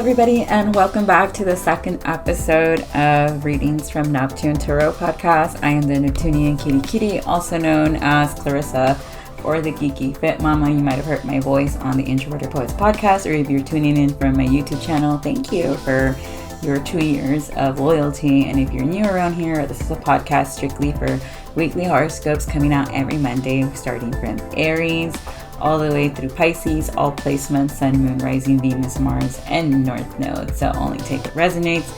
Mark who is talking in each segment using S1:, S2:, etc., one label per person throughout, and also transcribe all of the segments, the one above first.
S1: everybody, and welcome back to the second episode of Readings from Neptune Tarot podcast. I am the Neptunian also known as Clarissa, or the Geeky Fit Mama. You might have heard my voice on the Introverted Poets podcast, or if you're tuning in from my YouTube channel, thank you for your 2 years of loyalty. And if you're new around here, this is a podcast strictly for weekly horoscopes coming out every Monday, starting from Aries all the way through Pisces, all placements, Sun, Moon, Rising, Venus, Mars, and North Node. So only take what resonates.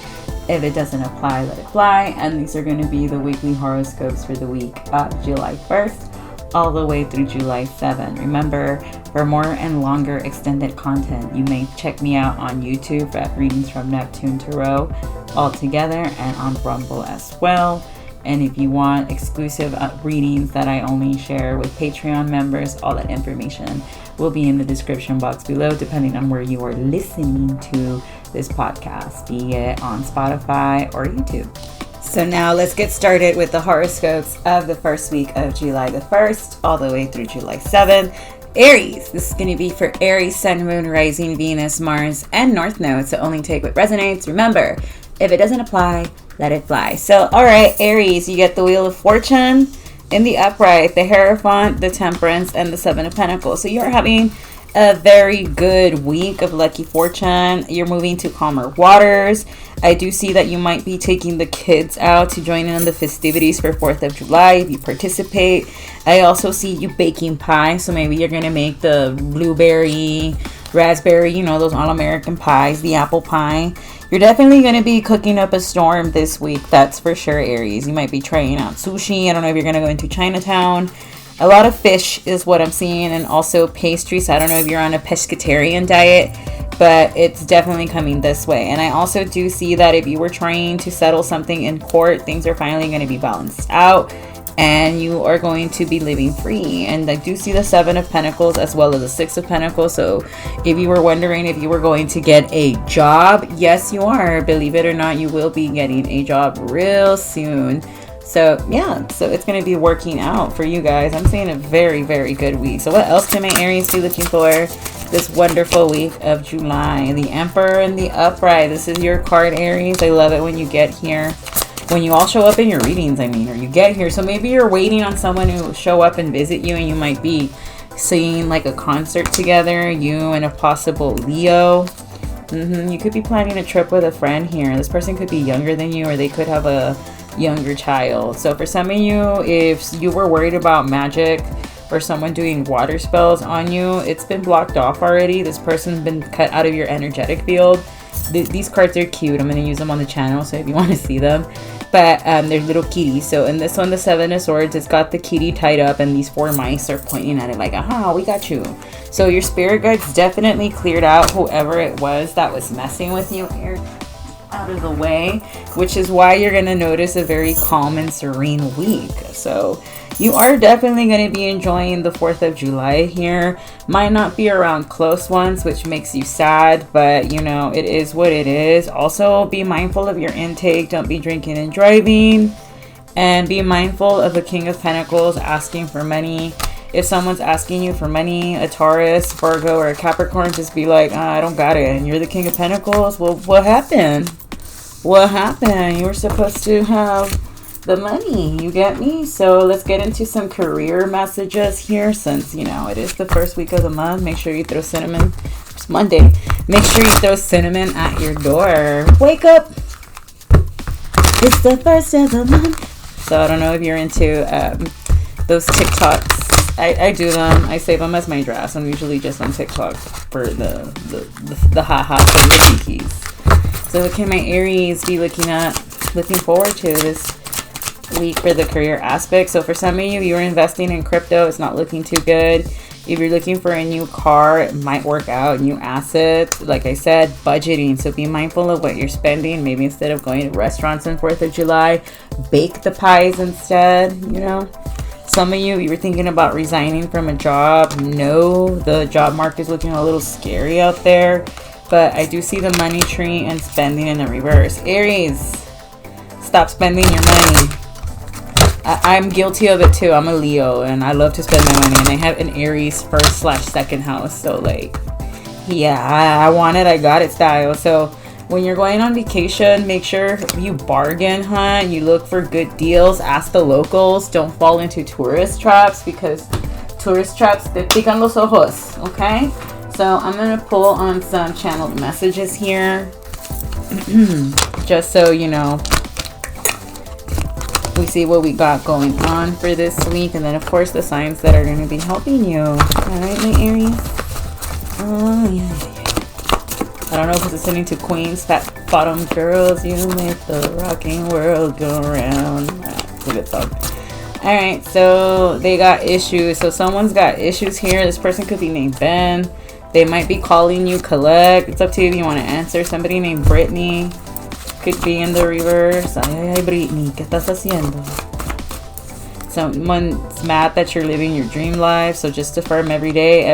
S1: If it doesn't apply, let it fly. And these are going to be the weekly horoscopes for the week of July 1st all the way through July 7th. Remember, for more and longer extended content, you may check me out on YouTube at Readings from Neptune Tarot all together, and on Rumble as well. And if you want exclusive readings that I only share with Patreon members, all that information will be in the description box below, depending on where you are listening to this podcast, be it on Spotify or YouTube. So now let's get started with the horoscopes of the first week of July the 1st all the way through July 7th. Aries, this is going to be for Aries, Sun, Moon, Rising, Venus, Mars, and North Node. So only take what resonates. Remember, if it doesn't apply, let it fly. So, all right, Aries, you get the Wheel of Fortune in the upright, the Hierophant, the Temperance, and the Seven of Pentacles. So you're having a very good week of lucky fortune. You're moving to calmer waters. I do see that you might be taking the kids out to join in on the festivities for 4th of July if you participate. I also see you baking pie. So maybe you're going to make the blueberry, raspberry, you know, those all-American pies, the apple pie. You're definitely going to be cooking up a storm this week. That's for sure, Aries. You might be trying out sushi. I don't know if you're going to go into Chinatown. A lot of fish is what I'm seeing, and also pastries. I don't know if you're on a pescatarian diet, but it's definitely coming this way. And I also do see that if you were trying to settle something in court, things are finally going to be balanced out, and you are going to be living free. And I do see the Seven of Pentacles as well as the Six of Pentacles. So if you were wondering if you were going to get a job, yes, you are. Believe it or not, you will be getting a job real soon. So yeah, so it's going to be working out for you guys. I'm seeing a very, very good week. So what else can my Aries be looking for this wonderful week of July? The Emperor and the Upright. This is your card, Aries. I love it when you get here. When you all show up in your readings, I mean, or you get here. So maybe you're waiting on someone to show up and visit you, and you might be seeing like a concert together, you and a possible Leo. You could be planning a trip with a friend here. This person could be younger than you, or they could have a younger child. So for some of you, if you were worried about magic or someone doing water spells on you, it's been blocked off already. This person's been cut out of your energetic field. These cards are cute. I'm going to use them on the channel, so if you want to see them. But they're little kitties. So in this one, the Seven of Swords, it's got the kitty tied up, and these 4 mice are pointing at it like, aha, we got you. So your spirit guides definitely cleared out whoever it was that was messing with you out of the way, which is why you're going to notice a very calm and serene week. So you are definitely going to be enjoying the 4th of July here. Might not be around close ones, which makes you sad, but you know, it is what it is. Also, be mindful of your intake. Don't be drinking and driving. And be mindful of the King of Pentacles asking for money. If someone's asking you for money, a Taurus, Virgo, or a Capricorn, just be like, I don't got it. And you're the King of Pentacles? Well, what happened? What happened? You were supposed to have the money, you get me? So let's get into some career messages here, since you know it is the first week of the month. Make sure you throw cinnamon. It's Monday. Make sure you throw cinnamon at your door. Wake up, it's the first of the month. So I don't know if you're into those TikToks. I do them. I save them as my drafts. I'm usually just on TikTok for the ha-ha for the kikis. So what can my Aries be looking forward to this week for the career aspect? So for some of you, you're investing in crypto. It's not looking too good. If you're looking for a new car, it might work out. New assets, like I said, budgeting. So be mindful of what you're spending. Maybe instead of going to restaurants on 4th of July, bake the pies instead, you know. Some of you were thinking about resigning from a job. No, the job market is looking a little scary out there. But I do see the money tree and spending in the reverse. Aries, stop spending your money. I'm guilty of it too. I'm a Leo and I love to spend my money. And I have an Aries 1st/2nd house. So like, Yeah, I want it, I got it style. So when you're going on vacation, make sure you bargain hunt, you look for good deals, ask the locals, don't fall into tourist traps, because tourist traps, te pican los ojos, okay? So I'm going to pull on some channeled messages here, just so you know, we see what we got going on for this week, and then of course the signs that are going to be helping you. All right, my Aries. Oh yeah. I don't know if it's listening to Queen's Fat Bottom Girls. You make the rocking world go round. That's a good song. All right, so they got issues. So someone's got issues here. This person could be named Ben. They might be calling you collect. It's up to you if you want to answer. Somebody named Brittany could be in the reverse. Ay, Brittany, ¿qué estás haciendo? Someone's mad that you're living your dream life. So just affirm every day.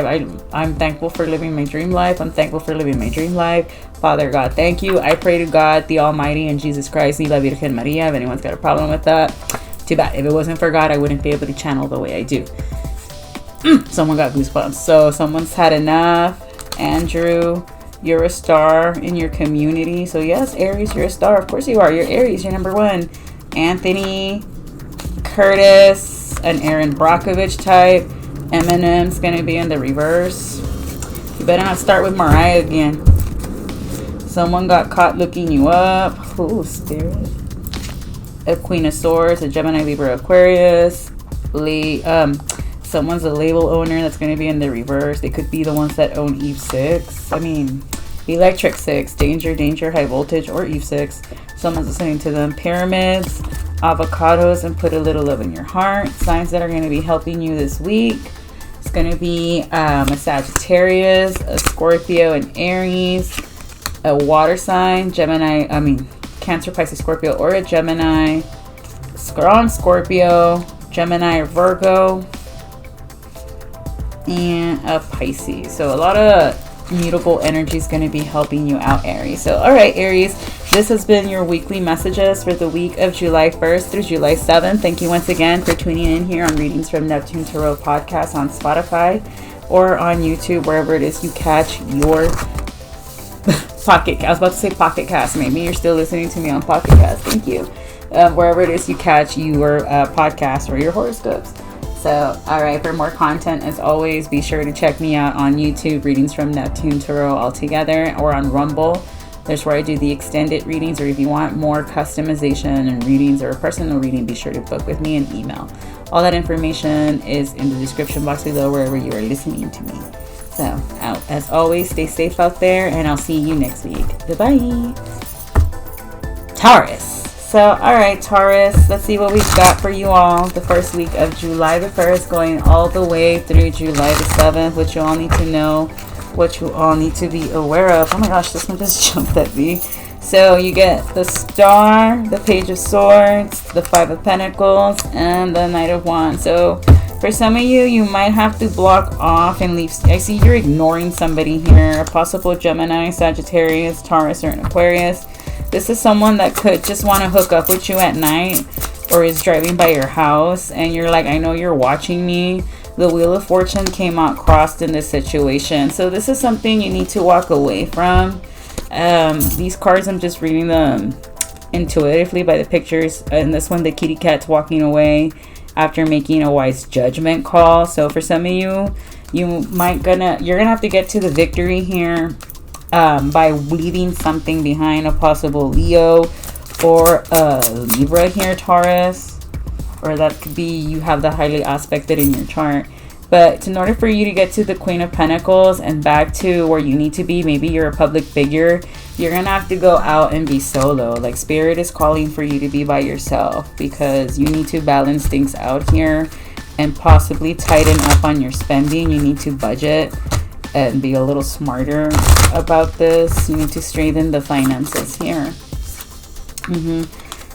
S1: I'm thankful for living my dream life. I'm thankful for living my dream life. Father God, thank you. I pray to God, the Almighty, and Jesus Christ, y la Virgen Maria. If anyone's got a problem with that, too bad. If it wasn't for God, I wouldn't be able to channel the way I do. Someone got goosebumps. So someone's had enough. Andrew, you're a star in your community. So yes, Aries, you're a star. Of course you are. You're Aries. You're number one. Anthony, Curtis, an Aaron Brockovich type. Eminem's gonna be in the reverse. You better not start with Mariah again. Someone got caught looking you up. Ooh, Spirit. A Queen of Swords, a Gemini, Libra, Aquarius. Someone's a label owner that's going to be in the reverse. They could be the ones that own Eve 6. I mean, Electric 6, Danger, Danger, High Voltage, or Eve 6. Someone's listening to them. Pyramids, avocados, and put a little love in your heart. Signs that are going to be helping you this week. It's going to be a Sagittarius, a Scorpio, and Aries, a water sign, Cancer, Pisces, Scorpio, or a Gemini, strong Scorpio, Gemini, or Virgo, and a Pisces. So a lot of mutable energy is going to be helping you out, Aries. So all right, Aries, this has been your weekly messages for the week of July 1st through July 7th. Thank you once again for tuning in here on Readings from Neptune Tarot podcast on Spotify or on YouTube, wherever it is you catch your Pocket. I was about to say Pocket Cast. Maybe you're still listening to me on Pocket Cast. Thank you. Wherever it is you catch your podcast or your horoscopes. So, all right, for more content, as always, be sure to check me out on YouTube, Readings from Neptune Tarot altogether, or on Rumble. There's where I do the extended readings, or if you want more customization and readings or a personal reading, be sure to book with me and email. All that information is in the description box below, wherever you are listening to me. So, as always, stay safe out there, and I'll see you next week. Goodbye. Taurus. So, all right, Taurus, let's see what we've got for you all the first week of July the 1st, going all the way through July the 7th, what you all need to know, what you all need to be aware of. Oh my gosh, this one just jumped at me. So you get the Star, the Page of Swords, the Five of Pentacles, and the Knight of Wands. So for some of you, you might have to block off and leave. I see you're ignoring somebody here, a possible Gemini, Sagittarius, Taurus, or an Aquarius. This is someone that could just want to hook up with you at night or is driving by your house and you're like, I know you're watching me. The Wheel of Fortune came out crossed in this situation. So this is something you need to walk away from. These cards, I'm just reading them intuitively by the pictures. And this one, the kitty cat's walking away after making a wise judgment call. So for some of you, you're gonna have to get to the victory here. By leaving something behind, a possible Leo or a Libra here, Taurus, or that could be you have the highly aspected in your chart. But in order for you to get to the Queen of Pentacles and back to where you need to be, maybe you're a public figure, you're gonna have to go out and be solo. Like Spirit is calling for you to be by yourself because you need to balance things out here and possibly tighten up on your spending. You need to budget and be a little smarter about this. You need to strengthen the finances here.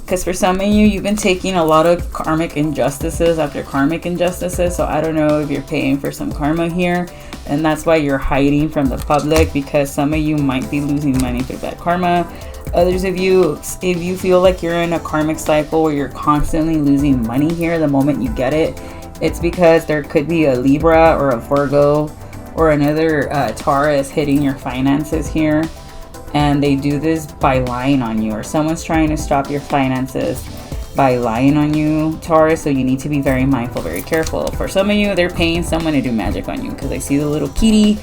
S1: Because for some of you, you've been taking a lot of karmic injustices after karmic injustices. So I don't know if you're paying for some karma here. And that's why you're hiding from the public, because some of you might be losing money through bad karma. Others of you, if you feel like you're in a karmic cycle where you're constantly losing money here the moment you get it, it's because there could be a Libra or a Virgo or another Taurus hitting your finances here. And they do this by lying on you, or someone's trying to stop your finances by lying on you, Taurus. So you need to be very mindful, very careful. For some of you, they're paying someone to do magic on you, because I see the little kitty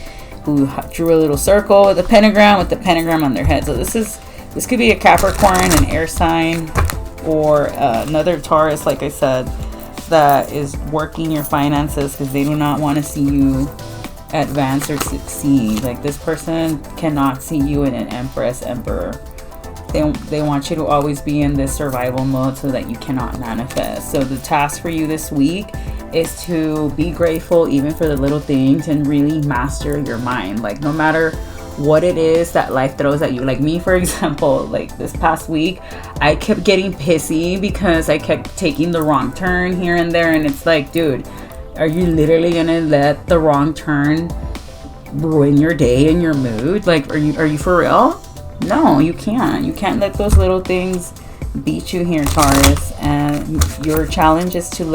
S1: who drew a little circle with a pentagram, on their head. So this could be a Capricorn, an air sign, or another Taurus, like I said, that is working your finances because they do not want to see you advance or succeed. Like, this person cannot see you in an empress, emperor. They want you to always be in this survival mode so that you cannot manifest. So the task for you this week is to be grateful even for the little things and really master your mind. Like, no matter what it is that life throws at you. Like me, for example, like this past week, I kept getting pissy because I kept taking the wrong turn here and there. And it's like, dude, are you literally gonna let the wrong turn ruin your day and your mood? Like, are you for real? No, you can't. You can't let those little things beat you here, Taurus. And your challenge is to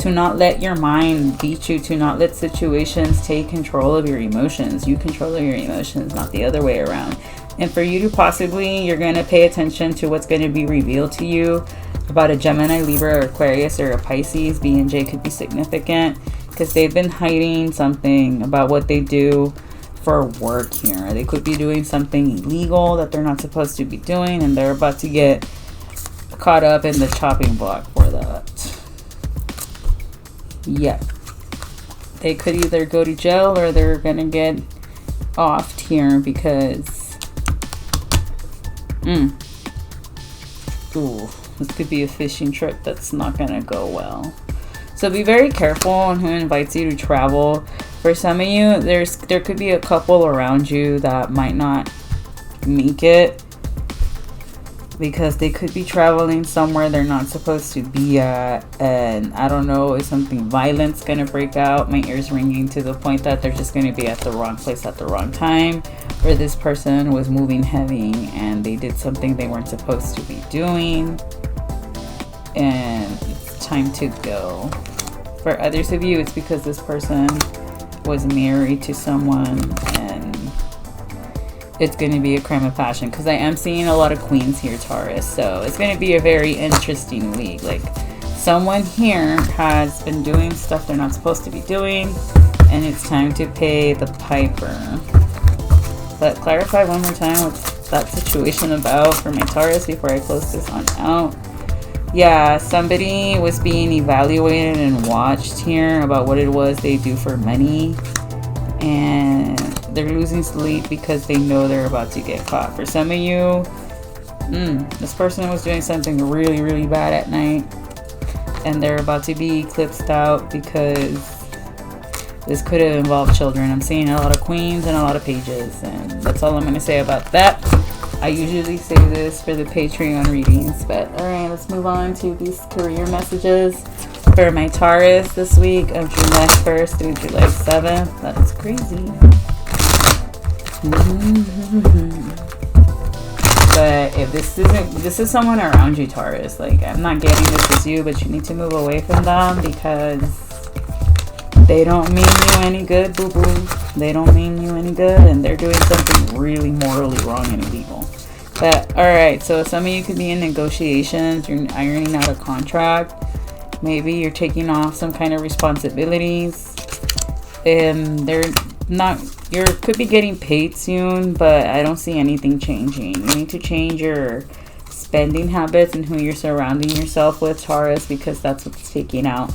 S1: not let your mind beat you, to not let situations take control of your emotions. You control your emotions, not the other way around. And for you to possibly, you're going to pay attention to what's going to be revealed to you about a Gemini, Libra, or Aquarius, or a Pisces. B and J could be significant because they've been hiding something about what they do for work here. They could be doing something illegal that they're not supposed to be doing, and they're about to get caught up in the chopping block for that. Yep. They could either go to jail or they're gonna get offed here because ooh, this could be a fishing trip that's not gonna go well. So be very careful on who invites you to travel. For some of you, there could be a couple around you that might not make it because they could be traveling somewhere they're not supposed to be at, and I don't know, is something violent's gonna break out. My ears ringing to the point that they're just gonna be at the wrong place at the wrong time, or this person was moving heavy and they did something they weren't supposed to be doing and it's time to go. For others of you, it's because this person was married to someone and it's going to be a crime of passion, because I am seeing a lot of queens here, Taurus. So it's going to be a very interesting week. Like, someone here has been doing stuff they're not supposed to be doing, and it's time to pay the piper. But clarify one more time what's that situation about for my Taurus before I close this on out. Yeah, somebody was being evaluated and watched here about what it was they do for money, and they're losing sleep because they know they're about to get caught. For some of you, this person was doing something really, really bad at night, and they're about to be eclipsed out because this could have involved children. I'm seeing a lot of queens and a lot of pages, and that's all I'm going to say about that. I usually say this for the Patreon readings, but alright, let's move on to these career messages for my Taurus this week of July 1st through July 7th. That is crazy. But if this is someone around you, Taurus, like, I'm not getting this as you, but you need to move away from them because they don't mean you any good, boo-boo. They don't mean you any good, and they're doing something really morally wrong and illegal. But alright, so some of you could be in negotiations, you're ironing out a contract, maybe you're taking off some kind of responsibilities, and you could be getting paid soon, but I don't see anything changing. You need to change your spending habits and who you're surrounding yourself with, Taurus, because that's what's taking out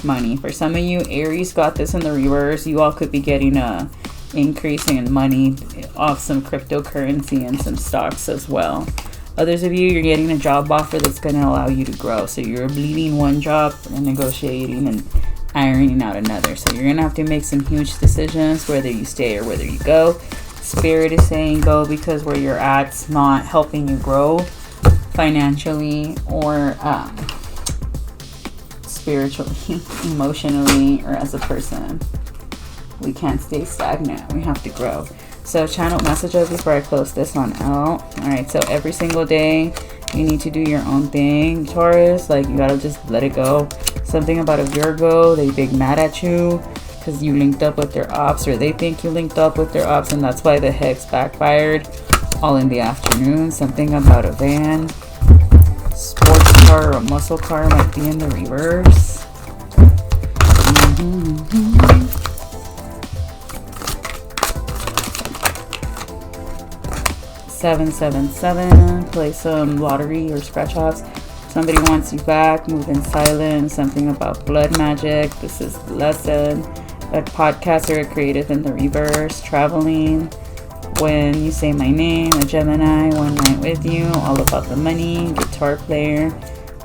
S1: money. For some of you, Aries got this in the reverse. You all could be getting a increase in money off some cryptocurrency and some stocks as well. Others of you, you're getting a job offer that's going to allow you to grow. So you're bleeding one job and negotiating and ironing out another. So you're going to have to make some huge decisions, whether you stay or whether you go. Spirit is saying go because where you're at's not helping you grow financially or spiritually, emotionally, or as a person. We can't stay stagnant. We have to grow. So channel messages before I close this one out. Alright, so every single day you need to do your own thing, Taurus. Like, you gotta just let it go. Something about a Virgo, they big mad at you because because you linked up with their ops, or they think you linked up with their ops, and that's why the hex backfired all in the afternoon. Something about a van, sports car, or a muscle car might be in the reverse. 777, play some lottery or scratch offs. Somebody wants you back, move in silence, something about blood magic. This is the lesson. A podcaster, a creative in the reverse, traveling. When you say my name, a Gemini, one night with you, all about the money, guitar player,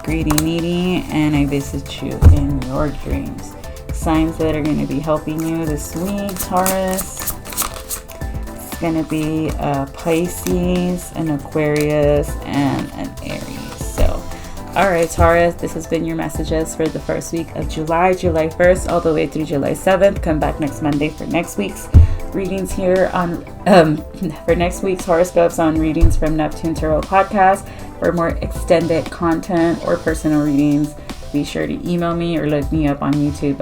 S1: greedy, needy, and I visit you in your dreams. Signs that are going to be helping you this week, Taurus. It's going to be a Pisces, an Aquarius, and an Aries. So, all right, Taurus, this has been your messages for the first week of July 1st, all the way through July 7th. Come back next Monday for next week's readings here on, for next week's horoscopes on Readings from Neptune Tarot podcast. For more extended content or personal readings, be sure to email me or look me up on YouTube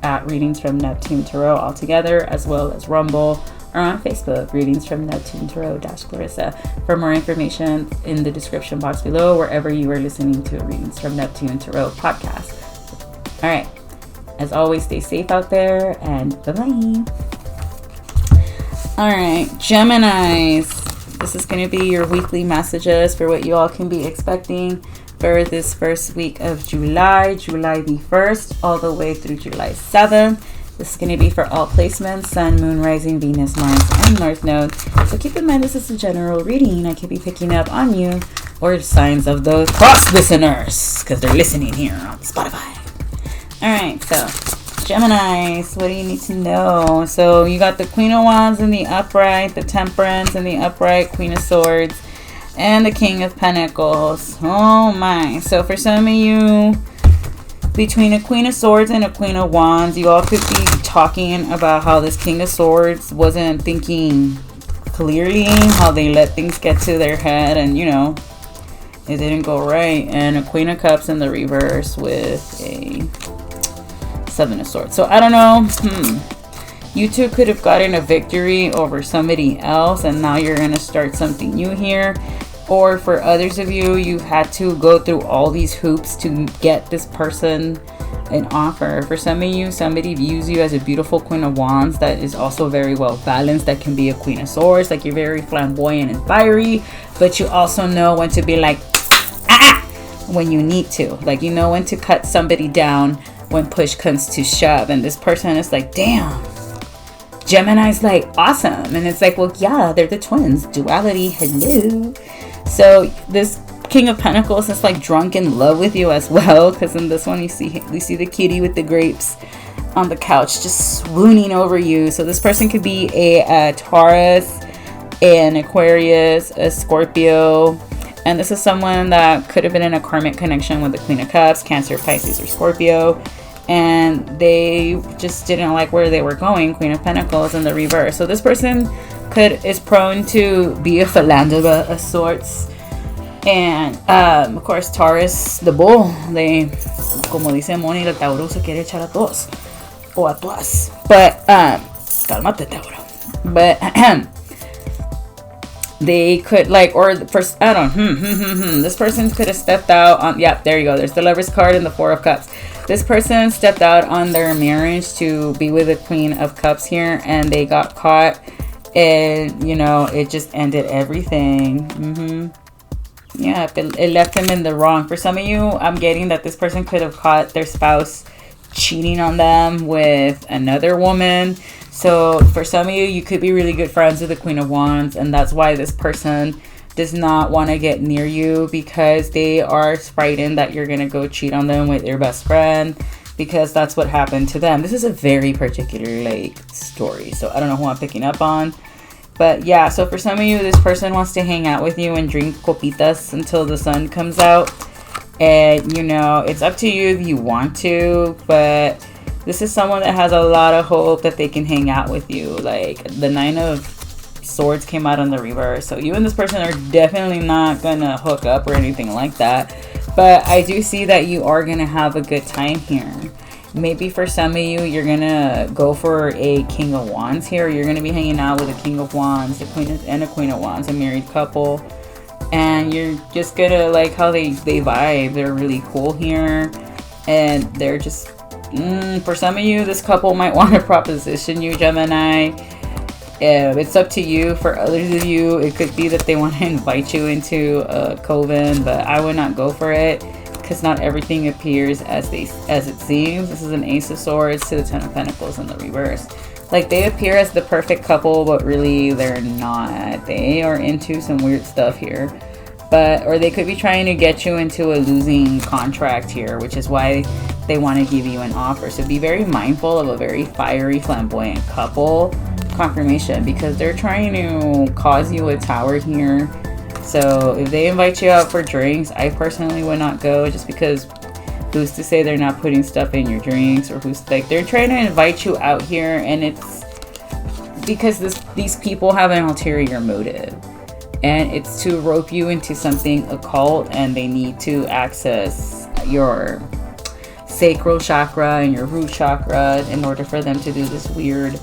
S1: at Readings from Neptune Tarot altogether, as well as Rumble, or on Facebook, Readings from Neptune Tarot Clarissa. For more information in the description box below, wherever you are listening to a Readings from Neptune Tarot podcast. All right. As always, stay safe out there, and bye-bye. All right, Geminis. This is going to be your weekly messages for what you all can be expecting for this first week of July the 1st, all the way through July 7th. This is going to be for all placements, Sun, Moon, Rising, Venus, Mars, and North Node. So keep in mind this is a general reading. I could be picking up on you or signs of those cross listeners because they're listening here on Spotify. All right, so Geminis, what do you need to know? So you got the Queen of Wands in the upright, the Temperance in the upright, Queen of Swords, and the King of Pentacles. Oh my. So for some of you, between a Queen of Swords and a Queen of Wands, you all could be talking about how this King of Swords wasn't thinking clearly, how they let things get to their head, and you know, it didn't go right. And a Queen of Cups in the reverse with a Seven of Swords. So I don't know. You two could have gotten a victory over somebody else, and now you're going to start something new here. Or for others of you, you had to go through all these hoops to get this person an offer. For some of you, somebody views you as a beautiful Queen of Wands that is also very well balanced. That can be a Queen of Swords. Like, you're very flamboyant and fiery, but you also know when to be like, when you need to. Like, you know when to cut somebody down when push comes to shove. And this person is like, damn, Gemini's like, awesome. And it's like, well, yeah, they're the twins. Duality, hello. So this King of Pentacles is like drunk in love with you as well, because in this one you see the kitty with the grapes on the couch just swooning over you. So this person could be a Taurus, an Aquarius, a Scorpio, and this is someone that could have been in a karmic connection with the Queen of Cups, Cancer, Pisces, or Scorpio, and they just didn't like where they were going. Queen of Pentacles in the reverse. So this person is prone to be a philanderer of sorts. And of course, Taurus, the bull, they, como dice Moni, el Tauro se quiere echar a todos o a todas. But calmate, Tauro. But they could like, or the person, I don't this person could have stepped out on, yeah, there you go, there's the Lover's card and the Four of Cups. This person stepped out on their marriage to be with the Queen of Cups here, and they got caught, and you know, it just ended everything. Yeah, it left him in the wrong. For some of you, I'm getting that this person could have caught their spouse cheating on them with another woman. So for some of you, you could be really good friends with the Queen of Wands, and that's why this person does not want to get near you, because they are frightened that you're going to go cheat on them with your best friend, because that's what happened to them. This is a very particular like story, so I don't know who I'm picking up on. But yeah, so for some of you, this person wants to hang out with you and drink copitas until the sun comes out. And, you know, it's up to you if you want to, but this is someone that has a lot of hope that they can hang out with you. Like, the Nine of Swords came out on the reverse. So you and this person are definitely not going to hook up or anything like that. But I do see that you are going to have a good time here. Maybe for some of you, you're gonna go for a King of Wands here. You're gonna be hanging out with a King of Wands, a Queen of Wands, a married couple. And you're just gonna like how they vibe. They're really cool here. And they're just, for some of you, this couple might want to proposition you, Gemini. It's up to you. For others of you, it could be that they want to invite you into a coven, but I would not go for it. Because not everything appears as it seems. This is an Ace of Swords to the Ten of Pentacles in the reverse. Like, they appear as the perfect couple, but really they're not. They are into some weird stuff here. Or they could be trying to get you into a losing contract here, which is why they want to give you an offer. So be very mindful of a very fiery, flamboyant couple confirmation, because they're trying to cause you a tower here. So if they invite you out for drinks, I personally would not go, just because who's to say they're not putting stuff in your drinks, or who's like, they're trying to invite you out here, and it's because these people have an ulterior motive, and it's to rope you into something occult, and they need to access your sacral chakra and your root chakra in order for them to do this weird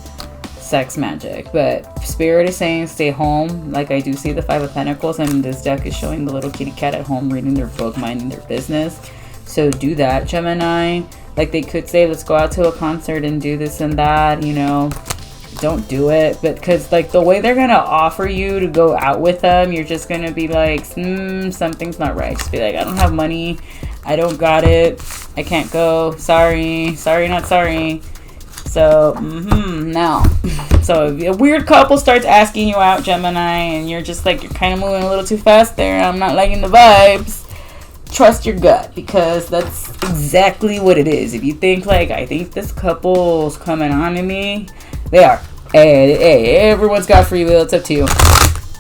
S1: sex magic. But Spirit is saying stay home. Like, I do see the Five of Pentacles, and this deck is showing the little kitty cat at home reading their book, minding their business. So do that, Gemini. Like, they could say, let's go out to a concert and do this and that, you know. Don't do it. But because, like, the way they're gonna offer you to go out with them, you're just gonna be like, something's not right. Just be like, I don't have money, I don't got it, I can't go, sorry, not sorry. So, now. So if a weird couple starts asking you out, Gemini, and you're just like, you're kind of moving a little too fast there, I'm not liking the vibes, trust your gut, because that's exactly what it is. If you think like, I think this couple's coming on to me, they are. Hey, everyone's got free will, it's up to you.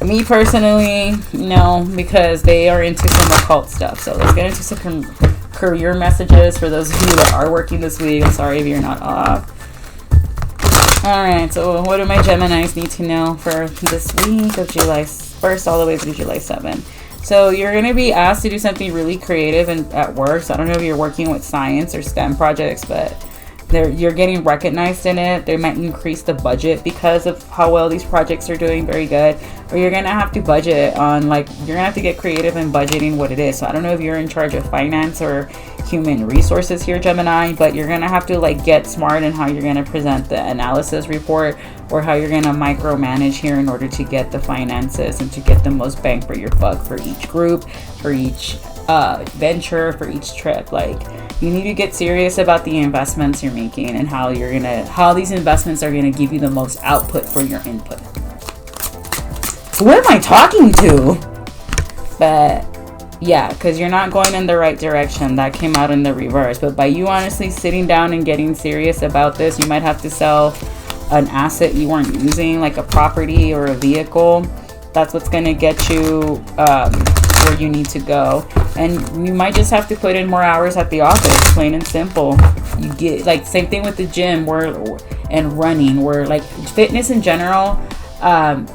S1: Me personally, no, because they are into some occult stuff. So let's get into some career messages for those of you that are working this week. I'm sorry if you're not off. Alright, so what do my Geminis need to know for this week of July 1st all the way through July 7th? So you're going to be asked to do something really creative at work. So I don't know if you're working with science or STEM projects, but you're getting recognized in it. They might increase the budget because of how well these projects are doing, very good. Or you're going to have to budget on, like, you're going to have to get creative in budgeting what it is. So I don't know if you're in charge of finance or human resources here, Gemini, but you're going to have to, like, get smart in how you're going to present the analysis report, or how you're going to micromanage here in order to get the finances and to get the most bang for your buck for each group, for each venture, for each trip. Like, you need to get serious about the investments you're making and how these investments are gonna give you the most output for your input. Who am I talking to? But yeah, because you're not going in the right direction. That came out in the reverse. But by you honestly sitting down and getting serious about this, you might have to sell an asset you weren't using, like a property or a vehicle. That's what's gonna get you where you need to go. And you might just have to put in more hours at the office, plain and simple. You get, like, same thing with the gym and running, where, like, fitness in general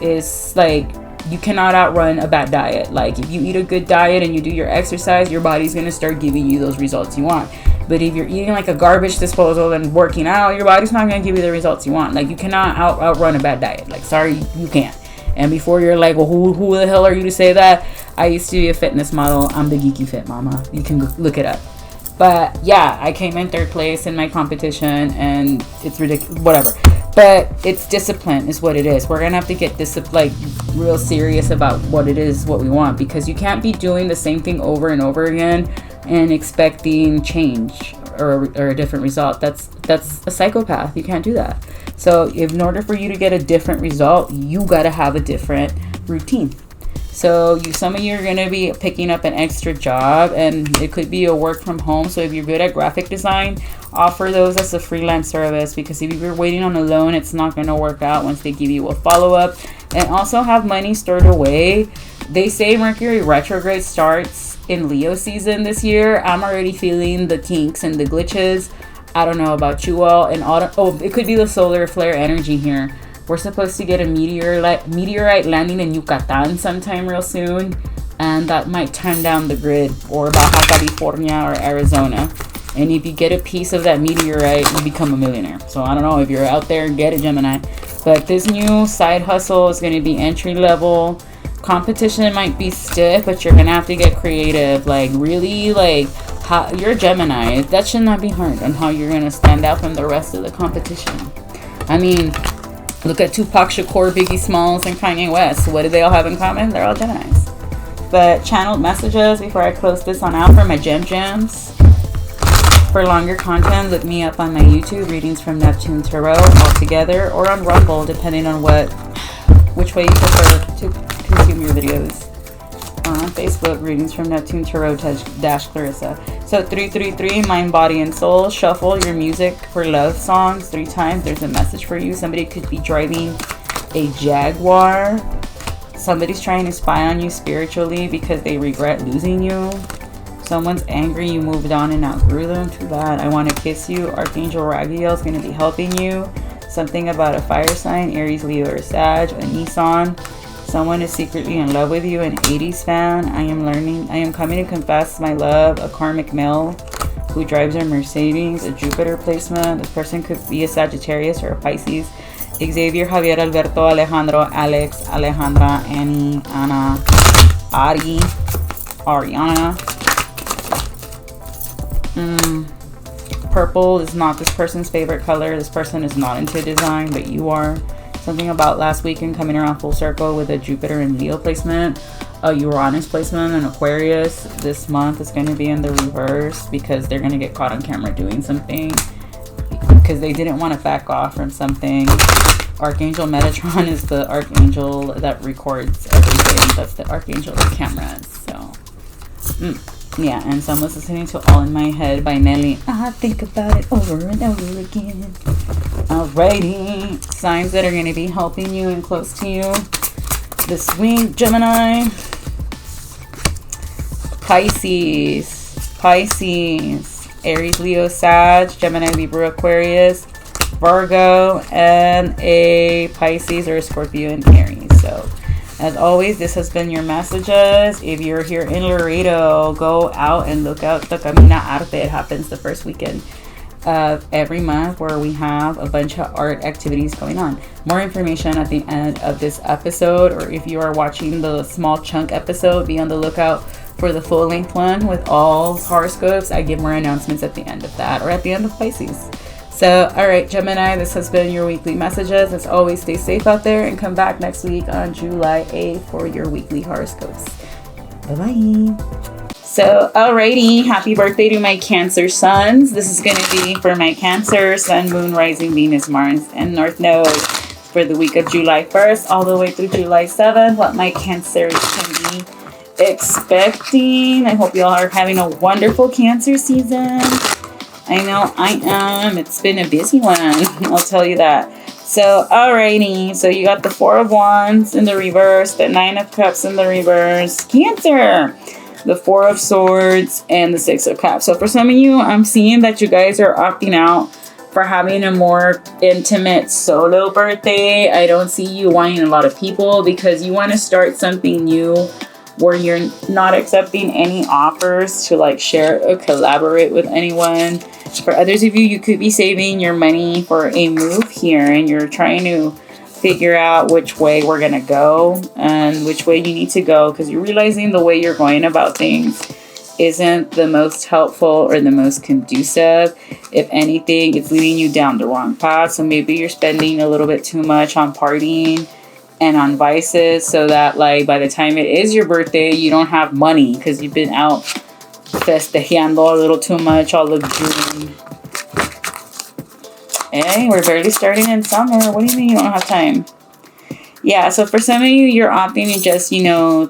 S1: is like, you cannot outrun a bad diet. Like, if you eat a good diet and you do your exercise, your body's going to start giving you those results you want. But if you're eating like a garbage disposal and working out, your body's not going to give you the results you want. Like, you cannot outrun a bad diet. Like, sorry, you can't. And before you're like, well, who the hell are you to say that? I used to be a fitness model. I'm the geeky fit mama. You can look it up. But yeah, I came in 3rd place in my competition, and it's ridiculous. Whatever. But it's discipline is what it is. We're gonna have to get like real serious about what it is, what we want, because you can't be doing the same thing over and over again and expecting change or a different result. That's a psychopath. You can't do that. So in order for you to get a different result, you gotta have a different routine. So some of you are going to be picking up an extra job, and it could be a work from home. So if you're good at graphic design, offer those as a freelance service, because if you're waiting on a loan, it's not going to work out once they give you a follow-up. And also have money stored away. They say Mercury retrograde starts in Leo season this year. I'm already feeling the kinks and the glitches. I don't know about you all. And it could be the solar flare energy here. We're supposed to get a meteorite landing in Yucatan sometime real soon, and that might turn down the grid, or Baja California or Arizona. And if you get a piece of that meteorite, you become a millionaire. So I don't know if you're out there, get it, Gemini. But this new side hustle is going to be entry level. Competition might be stiff, but you're going to have to get creative. Like, really, like, you're a Gemini. That should not be hard on how you're going to stand out from the rest of the competition. I mean, look at Tupac Shakur, Biggie Smalls, and Kanye West. What do they all have in common? They're all Geminis. But channeled messages before I close this on out for my Gems. For longer content, look me up on my YouTube, Readings from Neptune Tarot, all together, or on Rumble, depending on which way you prefer to consume your videos. On Facebook, Readings from Neptune Tarot dash Clarissa. So 333, mind, body, and soul. Shuffle your music for love songs 3 times. There's a message for you. Somebody could be driving a Jaguar. Somebody's trying to spy on you spiritually because they regret losing you. Someone's angry, you moved on and outgrew them. Too bad. I want to kiss you. Archangel Raguel is going to be helping you. Something about a fire sign, Aries, Leo, or Sag. A Nissan. Someone is secretly in love with you. An 80s fan. I am coming to confess my love. A karmic male who drives a Mercedes. A Jupiter placement. This person could be a Sagittarius or a Pisces. Xavier, Javier, Alberto, Alejandro, Alex, Alejandra, Annie, Anna, Ari, Ariana. Purple is not this person's favorite color. This person is not into design, but you are. Something about last weekend coming around full circle with a Jupiter and Leo placement, a Uranus placement, and Aquarius. This month is going to be in the reverse because they're going to get caught on camera doing something because they didn't want to back off from something. Archangel Metatron is the archangel that records everything. That's the archangel of the cameras. So, yeah, and someone's listening to All in My Head by Nelly. I think about it over and over again. Alrighty. Signs that are going to be helping you and close to you this week, Gemini. Pisces. Aries, Leo, Sag. Gemini, Libra, Aquarius. Virgo. And a Pisces or a Scorpio and Aries. So, as always, this has been your messages. If you're here in Laredo, go out and look out the Camina Arte. It happens the first weekend of every month where we have a bunch of art activities going on. More information at the end of this episode, or if you are watching the small chunk episode, be on the lookout for the full-length one with all horoscopes. I give more announcements at the end of that or at the end of Pisces. So, all right, Gemini, this has been your weekly messages. As always, stay safe out there and come back next week on July 8th for your weekly horoscopes. Bye-bye. So, alrighty, happy birthday to my Cancer sons. This is going to be for my Cancer, Sun, Moon, Rising, Venus, Mars, and North Node for the week of July 1st all the way through July 7th. What my Cancers can be expecting. I hope you all are having a wonderful Cancer season. I know I am. It's been a busy one. I'll tell you that. So, alrighty. So, you got the 4 of Wands in the reverse, the 9 of Cups in the reverse. Cancer. The 4 of Swords and the 6 of Cups. So, for some of you, I'm seeing that you guys are opting out for having a more intimate solo birthday. I don't see you wanting a lot of people because you want to start something new where you're not accepting any offers to like share or collaborate with anyone. For others of you, you could be saving your money for a move here and you're trying to figure out which way we're going to go and which way you need to go because you're realizing the way you're going about things isn't the most helpful or the most conducive. If anything, it's leading you down the wrong path. So maybe you're spending a little bit too much on partying and on vices so that like by the time it is your birthday, you don't have money because you've been out festejando a little too much all of June. Hey, we're barely starting in summer. What do you mean you don't have time? Yeah, so for some of you, you're opting to just,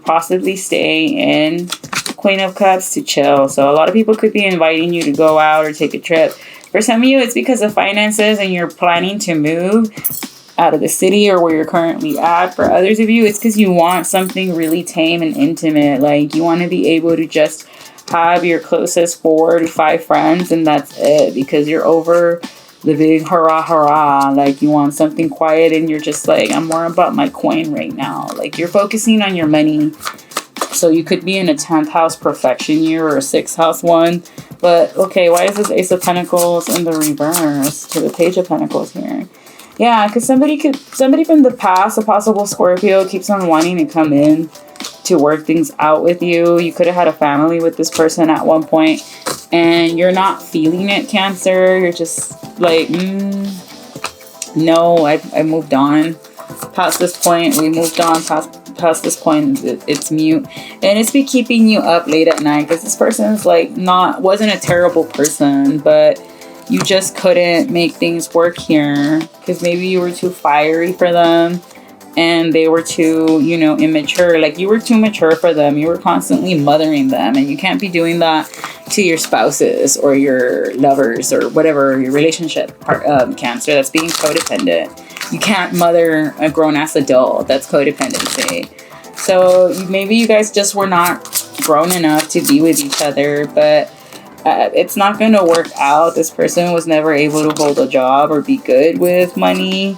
S1: possibly stay in Queen of Cups to chill. So a lot of people could be inviting you to go out or take a trip. For some of you, it's because of finances and you're planning to move out of the city or where you're currently at. For others of you, it's because you want something really tame and intimate. Like you want to be able to just have your closest 4 to 5 friends and that's it because you're over the big hurrah. Like you want something quiet and you're just like, I'm more about my coin right now. Like you're focusing on your money. So you could be in a 10th house perfection year or a 6th house one. But, okay, why is this Ace of Pentacles in the reverse to the Page of Pentacles here? Yeah, because somebody from the past, a possible Scorpio, keeps on wanting to come in to work things out with you. You could have had a family with this person at one point, and you're not feeling it, Cancer. You're just like, no, I moved on. Past this point, we moved on. Past this point, it's mute, and it's been keeping you up late at night because this person's like wasn't a terrible person, but you just couldn't make things work here because maybe you were too fiery for them and they were too, immature. Like, you were too mature for them. You were constantly mothering them, and you can't be doing that to your spouses or your lovers or whatever your relationship Cancer. That's being codependent. You can't mother a grown-ass adult. That's codependency. So maybe you guys just were not grown enough to be with each other, but it's not going to work out. This person was never able to hold a job or be good with money,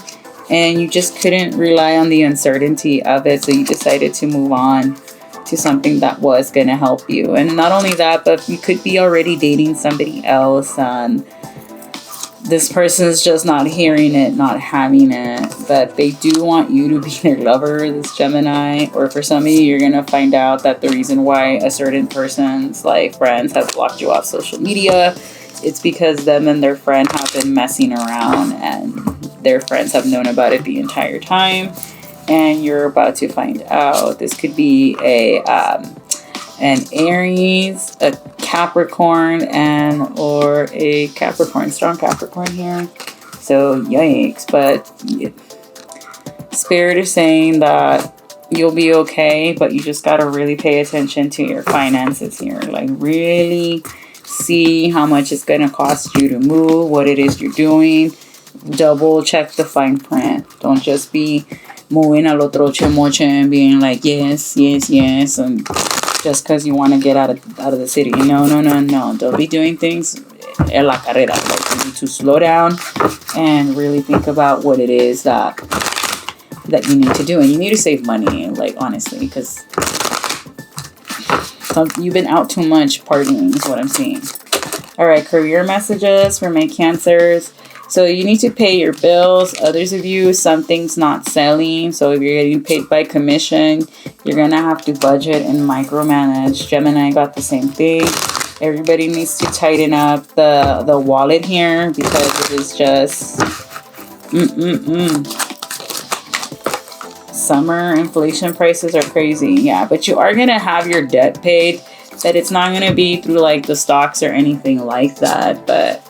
S1: and you just couldn't rely on the uncertainty of it, so you decided to move on to something that was going to help you. And not only that, but you could be already dating somebody else, and this person's just not hearing it, not having it, but they do want you to be their lover, this Gemini. Or for some of you, you're going to find out that the reason why a certain person's friends have blocked you off social media, it's because them and their friend have been messing around, and their friends have known about it the entire time, and you're about to find out. This could be an Aries, a Capricorn, or a Capricorn, strong Capricorn here. So yikes. But Spirit is saying that you'll be okay, but you just got to really pay attention to your finances here. Like, really see how much it's going to cost you to move, what it is you're doing. Double check the fine print. Don't just be moving a lo troche moche and being like, yes, and just because you want to get out of the city. No. Don't be doing things en la carrera. Like, you need to slow down and really think about what it is that you need to do. And you need to save money, honestly, because you've been out too much partying is what I'm seeing. All right, career messages for my Cancers. So you need to pay your bills. Others of you, something's not selling. So if you're getting paid by commission, you're going to have to budget and micromanage. Gemini got the same thing. Everybody needs to tighten up the wallet here because it is just... Summer inflation prices are crazy. Yeah, but you are going to have your debt paid. But it's not going to be through the stocks or anything like that. But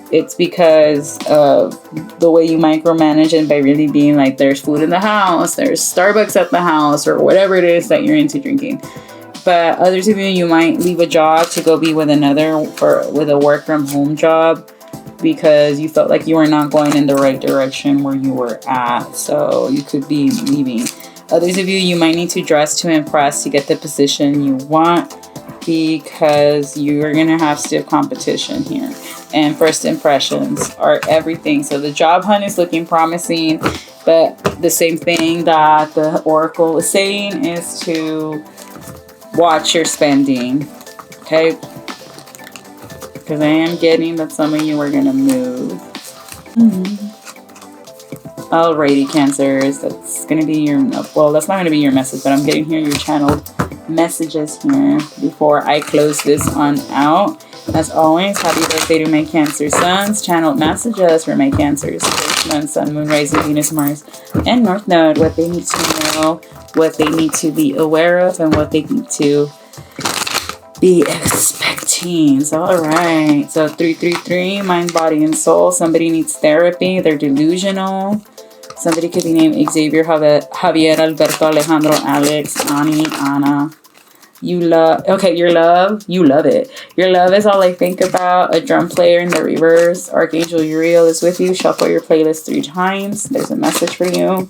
S1: it's because of the way you micromanage and by really being there's food in the house, there's Starbucks at the house, or whatever it is that you're into drinking. But others of you might leave a job to go be with with a work from home job because you felt like you were not going in the right direction where you were at. So you could be leaving. Others of you might need to dress to impress to get the position you want because you're going to have stiff competition here. And first impressions are everything. So the job hunt is looking promising, but the same thing that the Oracle is saying is to watch your spending. Okay? Because I am getting that some of you are going to move. Alrighty, Cancers. That's going to be your... Well, that's not going to be your message, but I'm getting here your channeled messages here before I close this on out. As always, happy birthday to my Cancer sons. Channeled messages for my Cancers. First Month, Sun, Moon, Rising, Venus, Mars, and North Node. What they need to know, what they need to be aware of, and what they need to be expecting. So, alright. So, 333, mind, body, and soul. Somebody needs therapy. They're delusional. Somebody could be named Xavier, Javier, Alberto, Alejandro, Alex, Ani, Ana. You love it. Your love is all I think about. A drum player in the reverse. Archangel Uriel is with you. Shuffle your playlist 3 times. There's a message for you.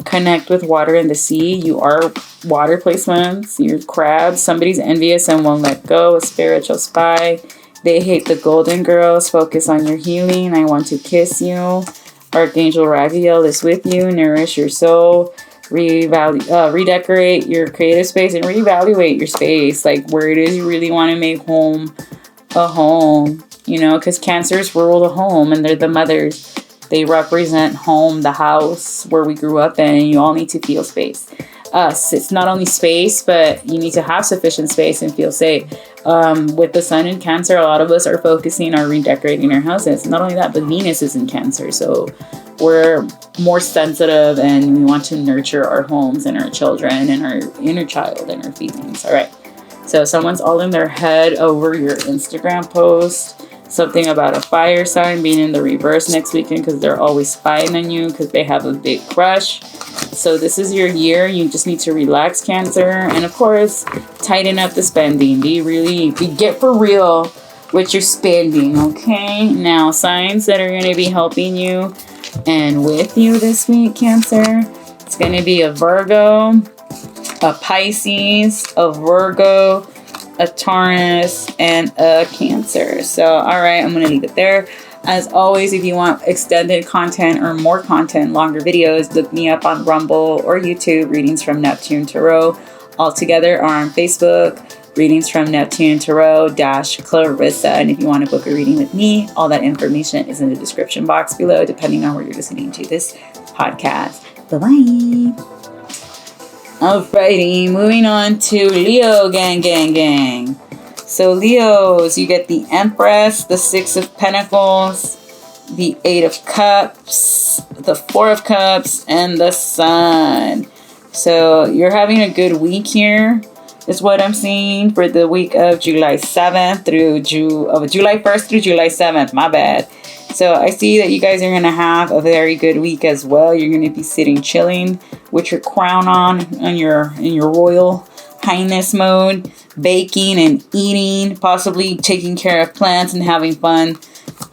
S1: Connect with water and the sea. You are water placements. You're crabs. Somebody's envious and won't let go. A spiritual spy. They hate the golden girls. Focus on your healing. I want to kiss you. Archangel Raphael is with you. Nourish your soul. Redecorate your creative space and reevaluate your space, where it is you really want to make home a home, you know, because Cancers rule the home and they're the mothers. They represent home, the house where we grew up in, and you all need to feel space. It's not only space, but you need to have sufficient space and feel safe. With the sun in Cancer, a lot of us are focusing on redecorating our houses. Not only that, but Venus is in Cancer, so we're more sensitive and we want to nurture our homes and our children and our inner child and our feelings. All right. So someone's all in their head over your Instagram post. Something about a fire sign being in the reverse next weekend because they're always spying on you because they have a big crush. So this is your year. You just need to relax, Cancer. And of course, tighten up the spending. Get for real with your spending, okay? Now, signs that are going to be helping you and with you this week, Cancer. It's going to be a Virgo, a Pisces, a Virgo, a Taurus, and a Cancer. So, all right, I'm going to leave it there. As always, if you want extended content or more content, longer videos, look me up on Rumble or YouTube, Readings from Neptune Tarot. All together are on Facebook, Readings from Neptune Tarot _Clarissa. And if you want to book a reading with me, all that information is in the description box below, depending on where you're listening to this podcast. Bye-bye. Alrighty, moving on to Leo, gang. So Leos, you get the Empress, the Six of Pentacles, the Eight of Cups, the Four of Cups, and the Sun. So you're having a good week here, is what I'm seeing, for the week of July 7th through July 1st through July 7th. My bad. So I see that you guys are going to have a very good week as well. You're going to be sitting chilling with your crown on in your royal highness mode, baking and eating, possibly taking care of plants and having fun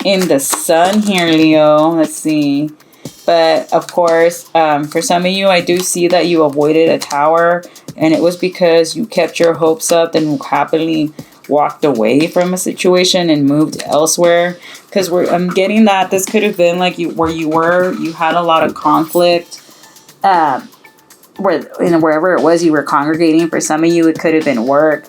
S1: in the sun here, Leo. Let's see. But of course, for some of you, I do see that you avoided a tower, and it was because you kept your hopes up and happily walked away from a situation and moved elsewhere. Because I'm getting that this could have been like you had a lot of conflict wherever it was you were congregating. For some of you, it could have been work.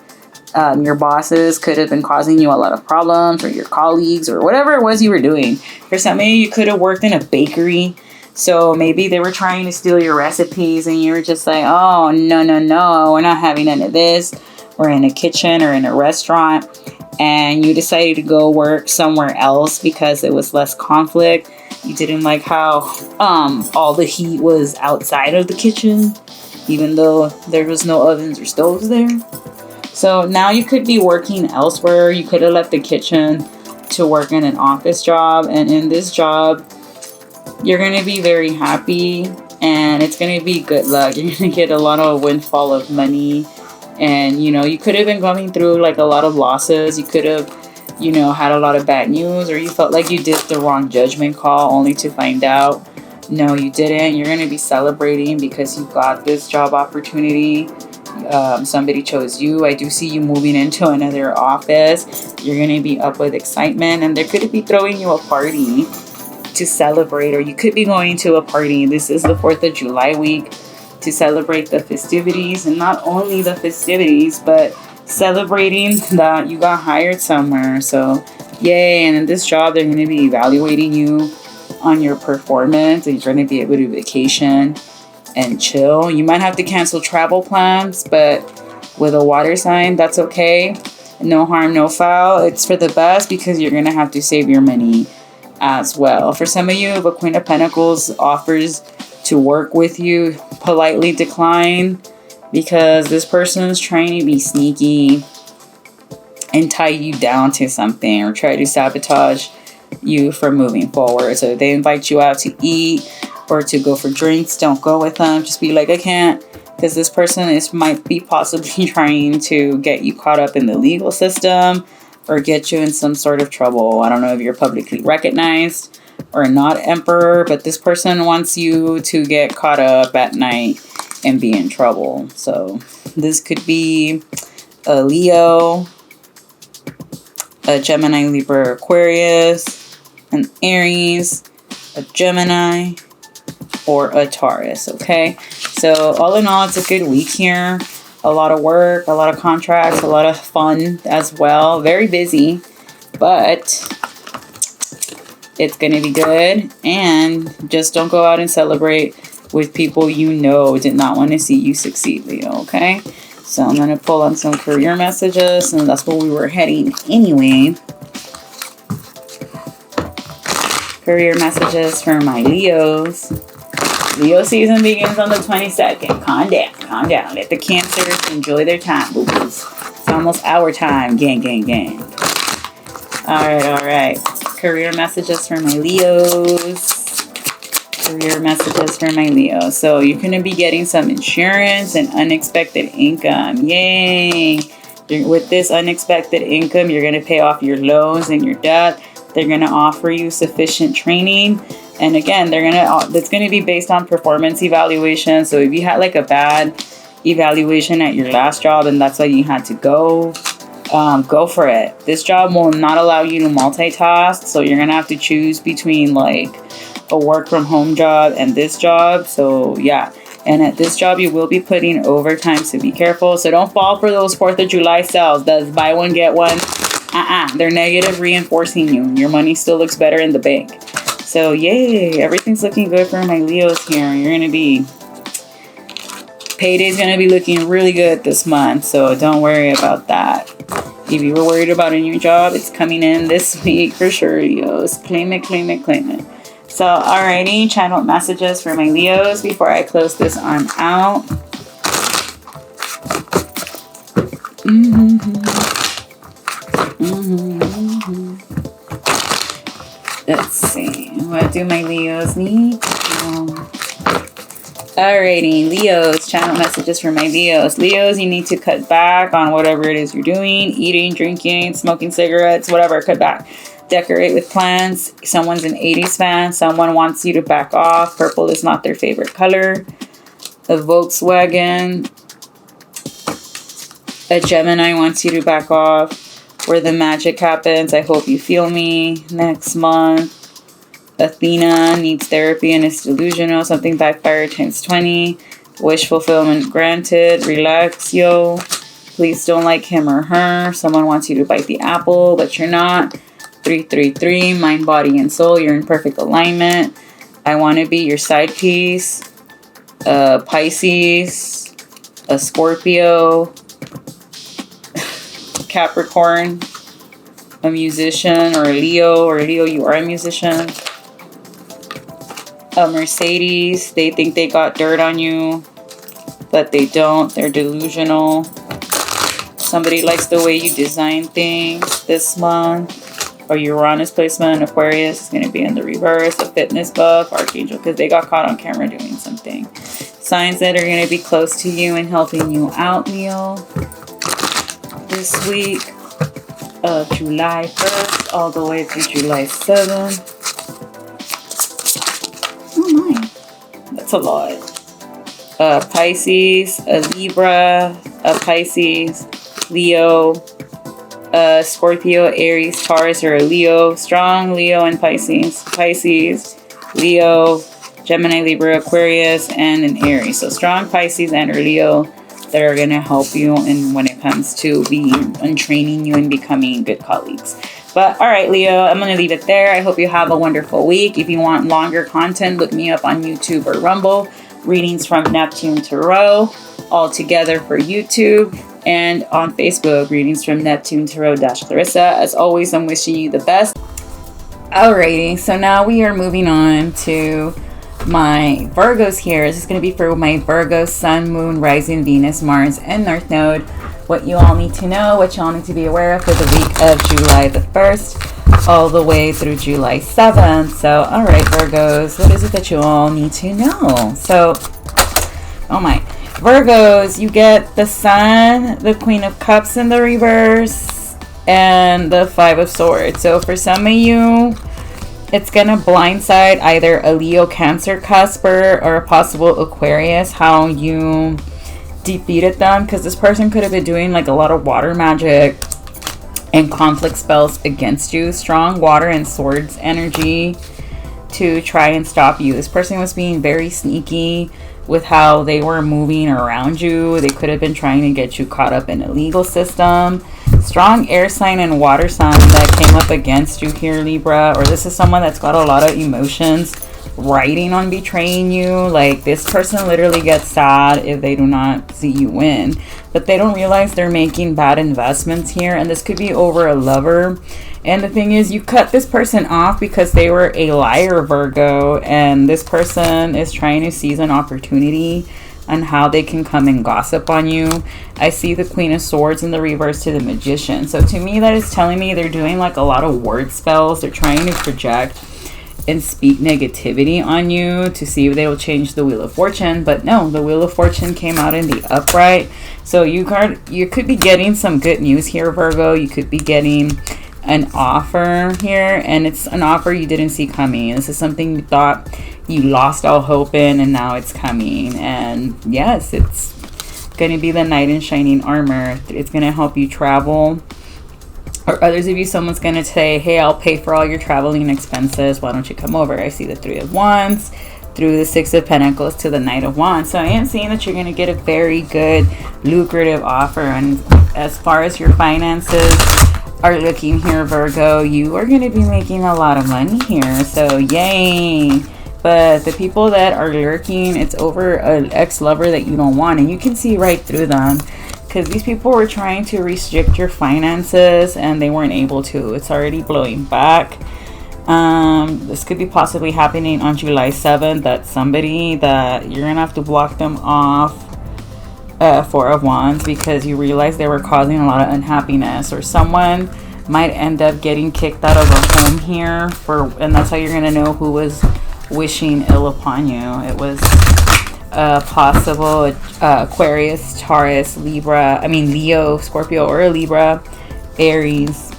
S1: Your bosses could have been causing you a lot of problems, or your colleagues, or whatever it was you were doing. For some of you could have worked in a bakery. So maybe they were trying to steal your recipes and you were just like, oh, no, we're not having none of this. Or in a kitchen or in a restaurant, and you decided to go work somewhere else because it was less conflict. You didn't like how all the heat was outside of the kitchen, even though there was no ovens or stoves there. So now you could be working elsewhere. You could have left the kitchen to work in an office job, and in this job you're going to be very happy and it's going to be good luck. You're going to get a lot of windfall of money. And, you could have been going through like a lot of losses. You could have, had a lot of bad news, or you felt like you did the wrong judgment call only to find out, no, you didn't. You're going to be celebrating because you got this job opportunity. Somebody chose you. I do see you moving into another office. You're going to be up with excitement, and they're going to be throwing you a party to celebrate, or you could be going to a party. This is the 4th of July week, to celebrate the festivities, and not only the festivities, but celebrating that you got hired somewhere. So yay. And in this job, they're going to be evaluating you on your performance, and you're going to be able to vacation and chill. You might have to cancel travel plans, but with a water sign, that's okay. No harm, no foul. It's for the best because you're going to have to save your money as well. For some of you, the Queen of Pentacles offers to work with you, politely decline, because this person is trying to be sneaky and tie you down to something or try to sabotage you from moving forward. So if they invite you out to eat or to go for drinks, don't go with them. Just be like, I can't, because this person might be possibly trying to get you caught up in the legal system or get you in some sort of trouble. I don't know if you're publicly recognized or not, Emperor, but this person wants you to get caught up at night and be in trouble. So this could be a Leo, a Gemini, Libra, Aquarius, an Aries, a Gemini, or a Taurus, okay? So all in all, it's a good week here. A lot of work, a lot of contracts, a lot of fun as well. Very busy. but it's going to be good. And just don't go out and celebrate with people you know did not want to see you succeed, Leo, okay? So I'm going to pull on some career messages, and that's where we were heading anyway. Career messages for my Leos. Leo season begins on the 22nd. Calm down, calm down. Let the Cancers enjoy their time, boo-boos. It's almost our time. Gang, gang, gang. All right. Career messages for my Leos. Career messages for my Leos. So you're going to be getting some insurance and unexpected income. Yay. With this unexpected income, you're going to pay off your loans and your debt. They're going to offer you sufficient training. And again, it's going to be based on performance evaluation. So if you had like a bad evaluation at your last job and that's why you had to go for it. This job will not allow you to multitask. So you're going to have to choose between like a work from home job and this job. So yeah. And at this job, you will be putting overtime, so be careful. So don't fall for those 4th of July sales. Does buy one, get one. They're negative reinforcing you. Your money still looks better in the bank. So yay, everything's looking good for my Leos here. You're going to be, payday's going to be looking really good this month. So don't worry about that. If you were worried about a new job, it's coming in this week for sure, Leos. Claim it, claim it, claim it. So, alrighty, channel messages for my Leos before I close this on out. Let's see, what do my Leos need? Alrighty, Leos, channel messages for my Leos. Leos, you need to cut back on whatever it is you're doing, eating, drinking, smoking cigarettes, whatever, cut back. Decorate with plants. Someone's an 80s fan. Someone wants you to back off. Purple is not their favorite color. A Volkswagen. A Gemini wants you to back off. Where the magic happens. I hope you feel me. Next month. Athena needs therapy and is delusional. Something backfired times 20. Wish fulfillment granted. Relax, yo. Please don't like him or her. Someone wants you to bite the apple, but you're not. 333, mind, body, and soul. You're in perfect alignment. I want to be your side piece. Pisces. A Scorpio. Capricorn. A musician or a Leo. Or Leo, you are a musician. A Mercedes. They think they got dirt on you, but they don't. They're delusional. Somebody likes the way you design things this month. Or Uranus placement, Aquarius is going to be in the reverse. A fitness buff, Archangel, because they got caught on camera doing something. Signs that are going to be close to you and helping you out, Leo. This week of July 1st all the way through July 7th. Oh my, that's a lot. Pisces, a Libra, a Pisces, Leo, Scorpio, Aries, Taurus, or a Leo. Strong Leo and Pisces. Pisces, Leo, Gemini, Libra, Aquarius, and an Aries. So strong Pisces and or Leo that are going to help you in when it comes to being and training you and becoming good colleagues. But all right, Leo, I'm going to leave it there. I hope you have a wonderful week. If you want longer content, look me up on YouTube or Rumble. Readings from Neptune Tarot, all together for YouTube. And on Facebook, Readings from Neptune Tarot Clarissa. As always, I'm wishing you the best. Alrighty, so now we are moving on to my Virgos here. This is going to be for my Virgo, Sun, Moon, Rising, Venus, Mars, and North Node. What you all need to know, what you all need to be aware of for the week of July the 1st all the way through July 7th. So, alright, Virgos, what is it that you all need to know? So, oh my. Virgos, you get the Sun, the Queen of Cups in the reverse, and the Five of Swords. So for some of you, it's going to blindside either a Leo, Cancer, cusper, or a possible Aquarius, how you defeated them. Because this person could have been doing like a lot of water magic and conflict spells against you. Strong water and swords energy to try and stop you. This person was being very sneaky with how they were moving around you. They could have been trying to get you caught up in a legal system. strong air sign and water sign that came up against you here, Libra. Or this is someone that's got a lot of emotions riding on betraying you. Like, this person literally gets sad if they do not see you win, but they don't realize they're making bad investments here. And this could be over a lover. And the thing is, you cut this person off because they were a liar, Virgo, and this person is trying to seize an opportunity on how they can come and gossip on you. I see the Queen of Swords in the reverse to the Magician. So to me, that is telling me they're doing like a lot of word spells. They're trying to project and speak negativity on you to see if they will change the Wheel of Fortune. But no, the Wheel of Fortune came out in the upright. So you could be getting some good news here, Virgo. You could be getting an offer here, and it's an offer you didn't see coming. This is something you thought you lost all hope in, and now it's coming. And yes, it's going to be the Knight in Shining Armor. It's going to help you travel. Or others of you, someone's going to say, hey, I'll pay for all your traveling expenses. Why don't you come over? I see the Three of Wands through the Six of Pentacles to the Knight of Wands. So I am seeing that you're going to get a very good, lucrative offer. And as far as your finances are looking here, Virgo, you are going to be making a lot of money here. So yay. But the people that are lurking, it's over an ex-lover that you don't want. And you can see right through them, because these people were trying to restrict your finances and they weren't able to. It's already blowing back. This could be possibly happening on July 7th. That's somebody that you're gonna have to block them off. Four of Wands, because you realize they were causing a lot of unhappiness, or someone might end up getting kicked out of a home here and that's how you're gonna know who was wishing ill upon you. It was possible Aquarius, Taurus, Leo, Scorpio, or a Libra, Aries,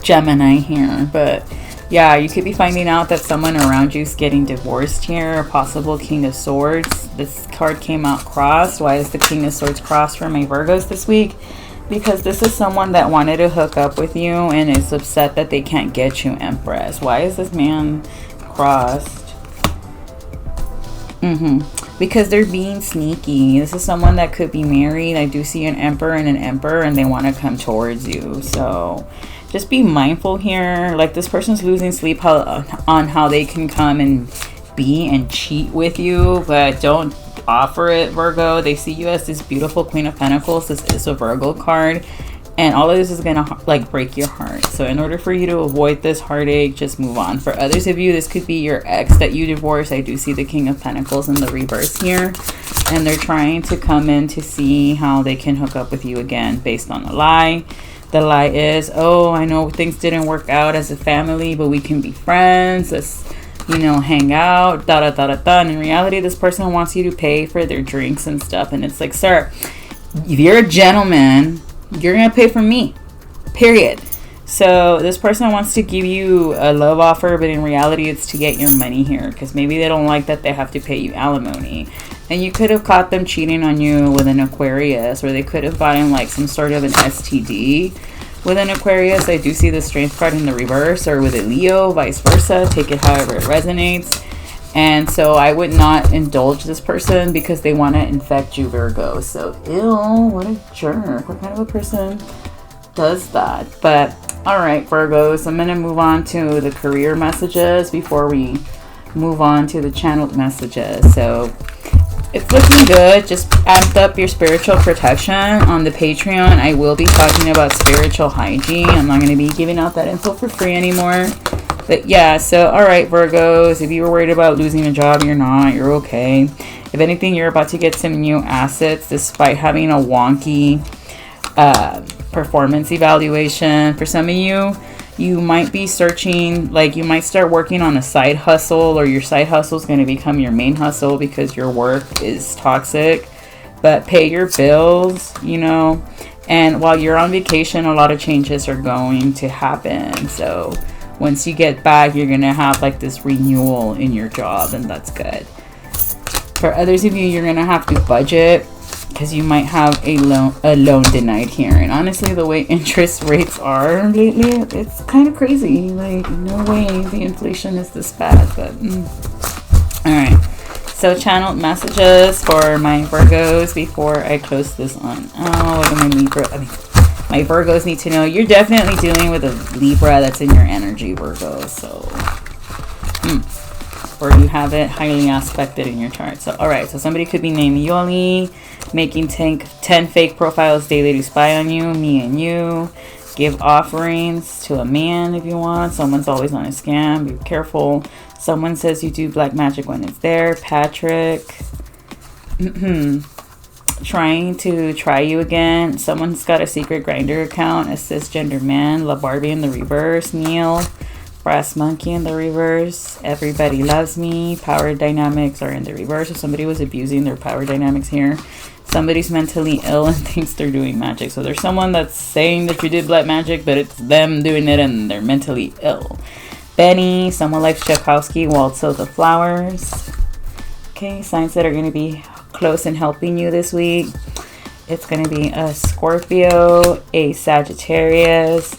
S1: Gemini here. But yeah, you could be finding out that someone around you is getting divorced here. A possible King of Swords. This card came out crossed. Why is the King of Swords crossed for my Virgos this week? Because this is someone that wanted to hook up with you and is upset that they can't get you, Empress. Why is this man crossed? Because they're being sneaky. This is someone that could be married. I do see an Emperor and an Emperor, and they want to come towards you. So just be mindful here. Like, this person's losing sleep on how they can come and be and cheat with you, but don't offer it, Virgo. They see you as this beautiful Queen of Pentacles. This is a Virgo card, and all of this is gonna like break your heart. So in order for you to avoid this heartache, just move on. For others of you, this could be your ex that you divorced. I do see the King of Pentacles in the reverse here, and they're trying to come in to see how they can hook up with you again based on a lie. The lie is, oh, I know things didn't work out as a family, but we can be friends. Let's, hang out, And in reality, this person wants you to pay for their drinks and stuff. And it's like, sir, if you're a gentleman, you're going to pay for me, period. So this person wants to give you a love offer, but in reality, it's to get your money here, because maybe they don't like that they have to pay you alimony. And you could have caught them cheating on you with an Aquarius, or they could have gotten like some sort of an STD with an Aquarius. I do see the Strength card in the reverse, or with a Leo, vice versa. Take it however it resonates. And so I would not indulge this person because they want to infect you, Virgo. So, ew, what a jerk. What kind of a person does that? But, all right, Virgos, I'm going to move on to the career messages before we move on to the channeled messages. So, it's looking good. Just amped up your spiritual protection on the Patreon. I will be talking about spiritual hygiene. I'm not going to be giving out that info for free anymore. But yeah, so all right, Virgos, if you were worried about losing a job, you're not. You're okay. If anything, you're about to get some new assets despite having a wonky performance evaluation. For some of you, you might be searching, like you might start working on a side hustle, or your side hustle is going to become your main hustle because your work is toxic. But pay your bills, and while you're on vacation, a lot of changes are going to happen. So once you get back, you're going to have like this renewal in your job, and that's good. For others of you, you're going to have to budget because you might have a loan denied here. And honestly, the way interest rates are lately, it's kind of crazy. Like, no way the inflation is this bad. But all right, so channeled messages for my Virgos before I close this on. Oh, what am I my Virgos need to know, you're definitely dealing with a Libra that's in your energy, Virgo. So, or you have it highly aspected in your chart. So, all right. So somebody could be named Yoli, making 10 fake profiles daily to spy on you, me and you. Give offerings to a man if you want. Someone's always on a scam. Be careful. Someone says you do black magic when it's there. Patrick. Trying to try you again. Someone's got a secret grinder account. A cisgender man. La Barbie in the reverse. Neil. Brass monkey in the reverse. Everybody loves me. Power dynamics are in the reverse. So somebody was abusing their power dynamics here. Somebody's mentally ill and thinks they're doing magic. So there's someone that's saying that you did black magic, but it's them doing it and they're mentally ill. Benny, someone likes Tchaikovsky, Waltz of the Flowers. Okay, signs that are going to be close in helping you this week. It's going to be a Scorpio, a Sagittarius,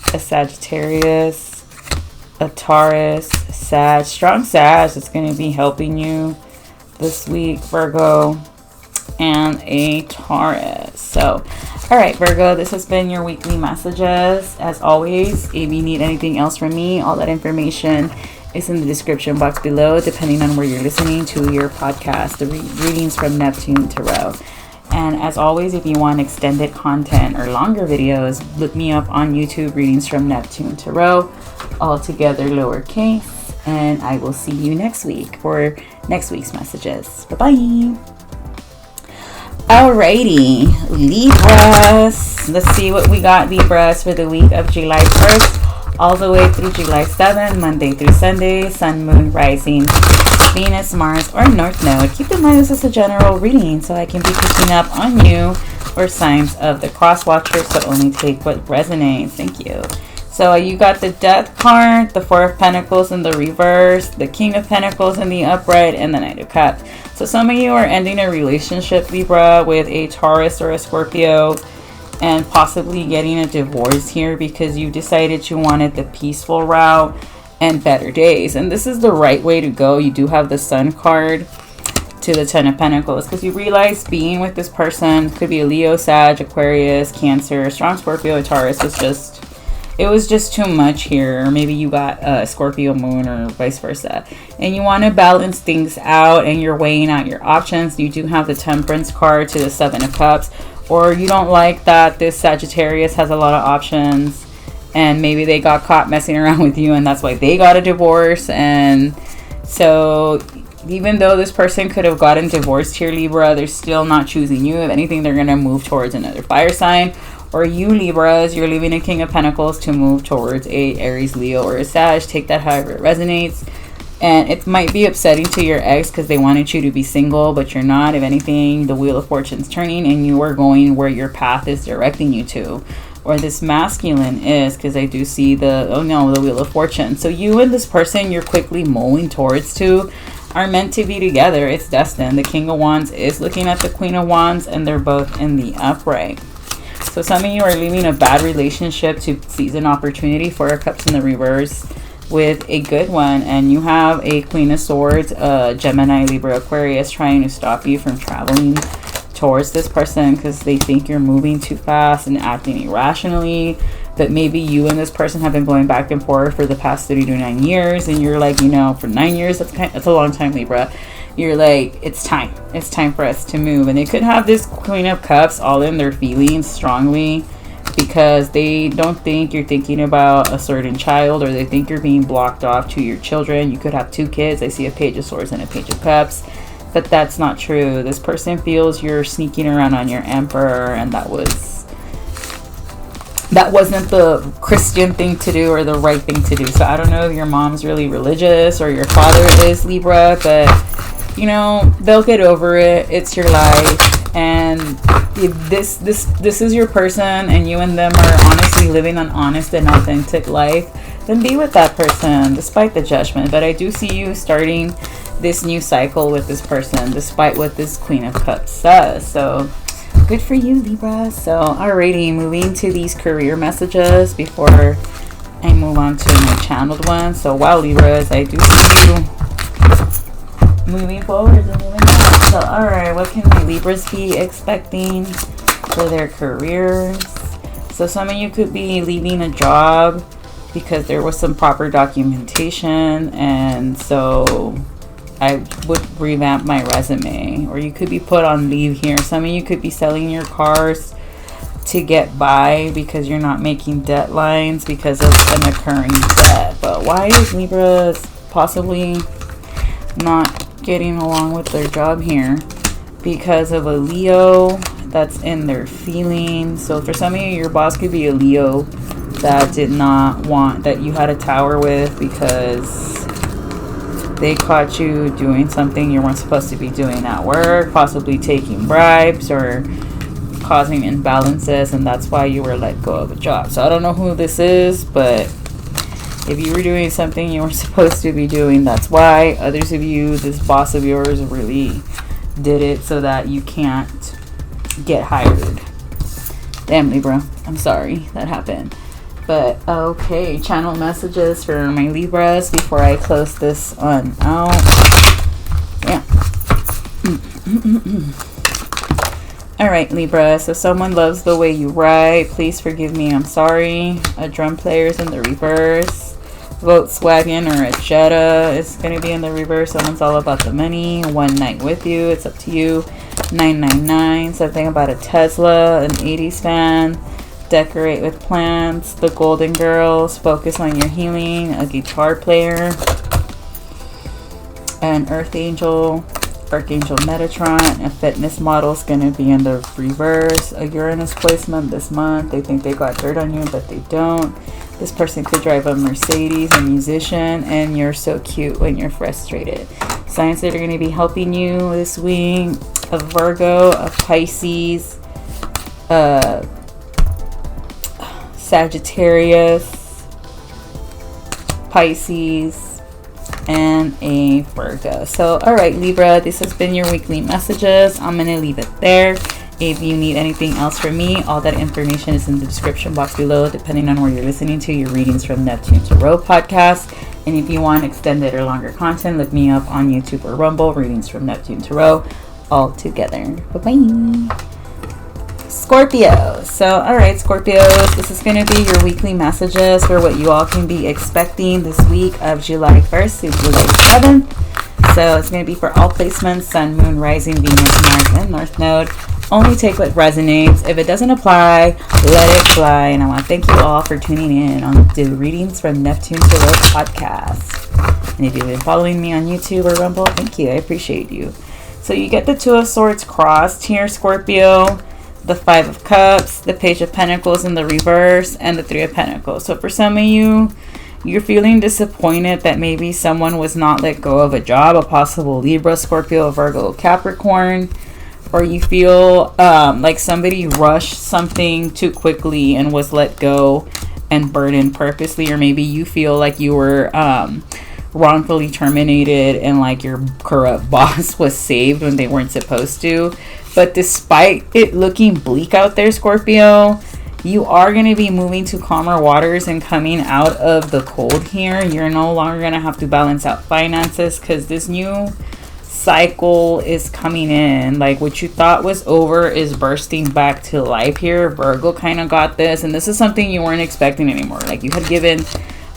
S1: a Taurus, Sag, strong Sag. It's going to be helping you this week, Virgo, and a Taurus. So, all right, Virgo, this has been your weekly messages. As always, if you need anything else from me, all that information is in the description box below, depending on where you're listening to your podcast, the Readings from Neptune Tarot. And as always, if you want extended content or longer videos, look me up on YouTube, Readings from Neptune Tarot, all together lowercase. And I will see you next week for next week's messages. Bye-bye. Alrighty, Libras. Let's see what we got, Libras, for the week of July 1st all the way through July 7th, Monday through Sunday, Sun, Moon, Rising, Venus, Mars, or North Node. Keep in mind this is a general reading, so I can be picking up on you or signs of the cross watchers, so only take what resonates. Thank you. So you got the Death card, the Four of Pentacles in the reverse, the King of Pentacles in the upright, and the Knight of Cups. So some of you are ending a relationship, Libra, with a Taurus or a Scorpio, and possibly getting a divorce here because you decided you wanted the peaceful route and better days. And this is the right way to go. You do have the Sun card to the Ten of Pentacles because you realize being with this person, could be a Leo, Sag, Aquarius, Cancer, strong Scorpio, or Taurus, it was just too much here. Or maybe you got a Scorpio moon or vice versa. And you want to balance things out and you're weighing out your options. You do have the Temperance card to the Seven of Cups. Or you don't like that this Sagittarius has a lot of options. And maybe they got caught messing around with you and that's why they got a divorce. And so even though this person could have gotten divorced here, Libra, they're still not choosing you. If anything, they're going to move towards another fire sign. Or you, Libras, you're leaving a King of Pentacles to move towards a Aries, Leo, or a Sag. Take that however it resonates. And it might be upsetting to your ex because they wanted you to be single, but you're not. If anything, the Wheel of Fortune's turning and you are going where your path is directing you to. Or this masculine is, because I do see the Wheel of Fortune. So you and this person you're quickly mulling towards to are meant to be together. It's destined. The King of Wands is looking at the Queen of Wands and they're both in the upright. So some of you are leaving a bad relationship to seize an opportunity. Four of Cups in the reverse with a good one. And you have a Queen of Swords, Gemini, Libra, Aquarius trying to stop you from traveling towards this person because they think you're moving too fast and acting irrationally. But maybe you and this person have been going back and forth for the past 39 years. And you're like, for 9 years, that's a long time, Libra. You're like, it's time for us to move. And they could have this Queen of Cups all in their feelings strongly because they don't think you're thinking about a certain child, or they think you're being blocked off to your children. You could have two kids. I see a Page of Swords and a Page of Cups, but that's not true. This person feels you're sneaking around on your Emperor, and that wasn't the Christian thing to do or the right thing to do. So I don't know if your mom's really religious or your father is, Libra, but they'll get over it. It's your life. And if this is your person and you and them are honestly living an honest and authentic life, then be with that person despite the judgment. But I do see you starting this new cycle with this person despite what this Queen of Cups says. So good for you, Libra. So alrighty, moving to these career messages before I move on to my channeled one. So wow, Libras, I do see you moving forward and moving on. So alright, what can my Libras be expecting for their careers? So some of you could be leaving a job because there was some proper documentation, and so I would revamp my resume. Or you could be put on leave here. Some of you could be selling your cars to get by because you're not making deadlines because of an occurring debt. But why is Libra possibly not getting along with their job here? Because of a Leo that's in their feelings. So for some of you, your boss could be a Leo that did not want, that you had a tower with because they caught you doing something you weren't supposed to be doing at work, possibly taking bribes or causing imbalances, and that's why you were let go of a job. So I don't know who this is, but if you were doing something you weren't supposed to be doing, that's why. Others of you, this boss of yours really did it so that you can't get hired. Damn, Libra, I'm sorry that happened. But okay, channel messages for my Libras before I close this on out. Yeah. All right, Libra. So someone loves the way you write. Please forgive me. I'm sorry. A drum player's in the reverse. Volkswagen or a Jetta is going to be in the reverse. Someone's all about the money. One night with you. It's up to you. 999. Something about a Tesla. An 80s fan. Decorate with plants. The Golden Girls. Focus on your healing. A guitar player. An Earth Angel. Archangel Metatron. A fitness model is going to be in the reverse. A Uranus placement this month. They think they got dirt on you, but they don't. This person could drive a Mercedes, a musician, and you're so cute when you're frustrated. Signs that are going to be helping you this week: a Virgo, a Pisces, a Sagittarius, Pisces, and a Virgo. So, all right, Libra, this has been your weekly messages. I'm going to leave it there. If you need anything else from me, all that information is in the description box below, depending on where you're listening to your Readings from Neptune Tarot podcast. And if you want extended or longer content, look me up on YouTube or Rumble, Readings from Neptune Tarot, all together. Bye-bye. Scorpio. So, all right, Scorpios, this is going to be your weekly messages for what you all can be expecting this week of July 1st to July 7th. So it's going to be for all placements: Sun, Moon, Rising, Venus, Mars, and North Node. Only take what resonates. If it doesn't apply, let it fly. And I want to thank you all for tuning in on the Readings from Neptune Tarot podcast. And if you've been following me on YouTube or Rumble, thank you. I appreciate you. So you get the Two of Swords crossed here, Scorpio, the Five of Cups, the Page of Pentacles in the reverse, and the Three of Pentacles. So for some of you, you're feeling disappointed that maybe someone was not let go of a job, a possible Libra, Scorpio, Virgo, Capricorn. Or you feel like somebody rushed something too quickly and was let go and burdened purposely. Or maybe you feel like you were wrongfully terminated and like your corrupt boss was saved when they weren't supposed to. But despite it looking bleak out there, Scorpio, you are going to be moving to calmer waters and coming out of the cold here. You're no longer going to have to balance out finances because this new cycle is coming in. Like what you thought was over is bursting back to life here. Virgo kind of got this, and this is something you weren't expecting anymore. Like you had given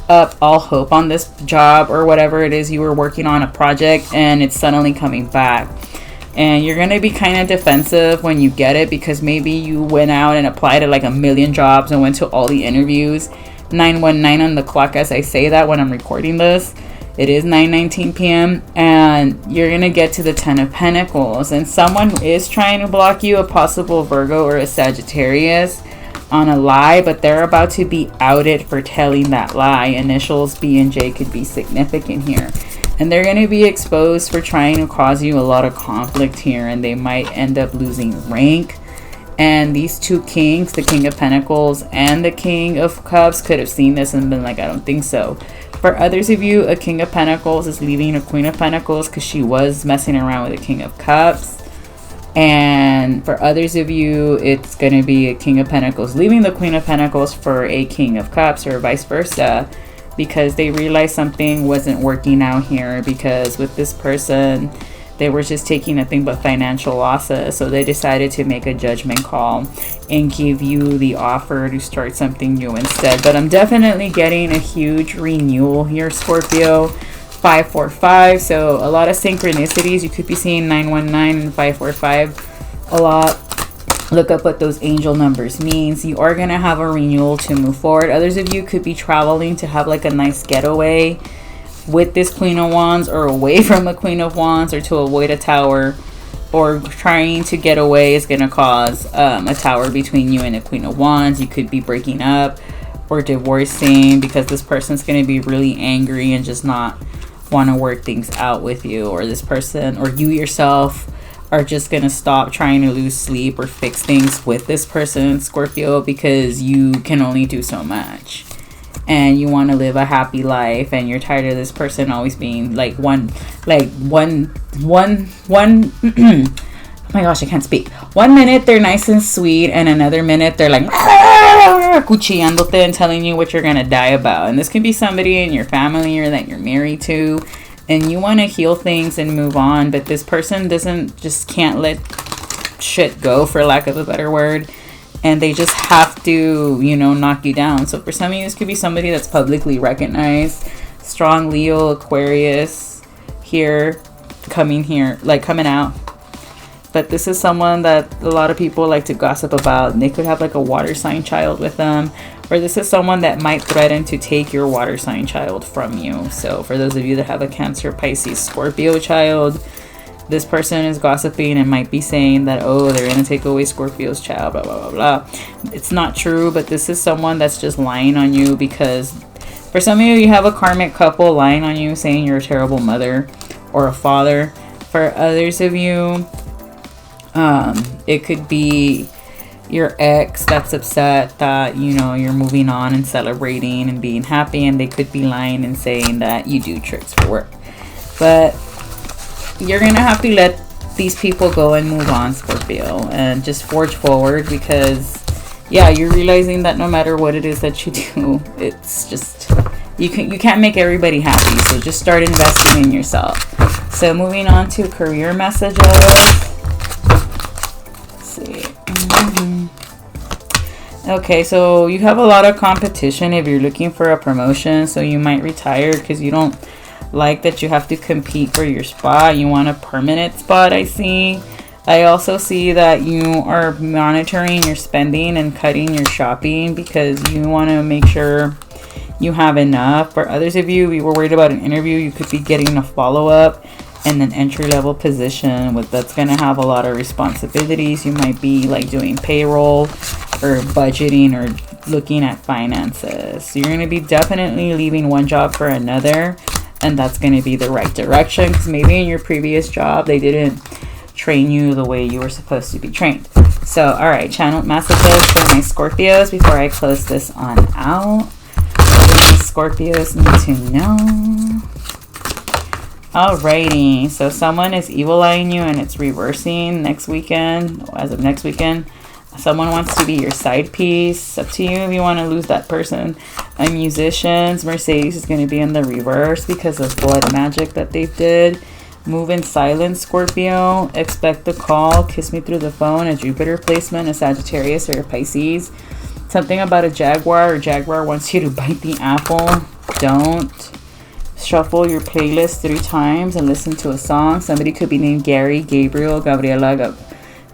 S1: up all hope on this job or whatever it is you were working on, a project, and it's suddenly coming back. And you're going to be kind of defensive when you get it because maybe you went out and applied to like a million jobs and went to all the interviews. 919 on the clock as I say that when I'm recording this. It is 9:19 p.m. and you're going to get to the Ten of Pentacles. And someone is trying to block you, a possible Virgo or a Sagittarius, on a lie, but they're about to be outed for telling that lie. Initials B and J could be significant here. And they're going to be exposed for trying to cause you a lot of conflict here, and they might end up losing rank. And these two kings, the King of Pentacles and the King of Cups, could have seen this and been like, I don't think so. For others of you, a King of Pentacles is leaving a Queen of Pentacles because she was messing around with a King of Cups. And for others of you, it's going to be a King of Pentacles leaving the Queen of Pentacles for a King of Cups, or vice versa, because they realized something wasn't working out here. Because with this person, They were just taking nothing but financial losses, so they decided to make a judgment call and give you the offer to start something new instead. But I'm definitely getting a huge renewal here, Scorpio. 545, so a lot of synchronicities. You could be seeing 919 and 545 a lot. Look up what those angel numbers means. You are going to have a renewal to move forward. Others of you could be traveling to have like a nice getaway with this Queen of Wands, or away from a Queen of Wands, or to avoid a tower, or trying to get away is going to cause a tower between you and a Queen of Wands. You could be breaking up or divorcing because this person's going to be really angry and just not want to work things out with you, or this person or you yourself are just going to stop trying to lose sleep or fix things with this person, Scorpio, because you can only do so much and you want to live a happy life, and you're tired of this person always being one oh my gosh, I can't speak. 1 minute they're nice and sweet, and another minute they're like cuchillándote and telling you what you're gonna die about. And this can be somebody in your family or that you're married to, and you want to heal things and move on, but this person can't let shit go, for lack of a better word, and they just have to, knock you down. So for some of you, this could be somebody that's publicly recognized. Strong Leo, Aquarius here, coming out. But this is someone that a lot of people like to gossip about, and they could have like a water sign child with them, or this is someone that might threaten to take your water sign child from you. So for those of you that have a Cancer, Pisces, Scorpio child, this person is gossiping and might be saying that, oh, they're going to take away Scorpio's child, blah, blah, blah, blah. It's not true, but this is someone that's just lying on you, because for some of you, you have a karmic couple lying on you, saying you're a terrible mother or a father. For others of you, it could be your ex that's upset that, you're moving on and celebrating and being happy, and they could be lying and saying that you do tricks for work. But you're gonna have to let these people go and move on, Scorpio, and just forge forward, because you're realizing that no matter what it is that you do, it's just you can't make everybody happy. So just start investing in yourself. So moving on to career messages. Okay, so you have a lot of competition if you're looking for a promotion, so you might retire because you don't like that you have to compete for your spot. You want a permanent spot, I see. I also see that you are monitoring your spending and cutting your shopping because you want to make sure you have enough. For others of you, we were worried about an interview. You could be getting a follow-up and an entry-level position that's going to have a lot of responsibilities. You might be like doing payroll or budgeting or looking at finances. So you're going to be definitely leaving one job for another, and that's going to be the right direction, because maybe in your previous job they didn't train you the way you were supposed to be trained. So all right, channeled messages for my Scorpios before I close this on out. What do Scorpios need to know? Alrighty, so someone is evil eyeing you and it's reversing next weekend. As of next weekend, someone wants to be your side piece. Up to you if you want to lose that person. Musicians, Mercedes is going to be in the reverse because of blood magic that they did. Move in silence, Scorpio. Expect the call. Kiss me through the phone. A Jupiter placement, a Sagittarius or a Pisces. Something about a Jaguar, or Jaguar wants you to bite the apple. Don't. Shuffle your playlist 3 times and listen to a song. Somebody could be named Gary, Gabriel, Gabriela,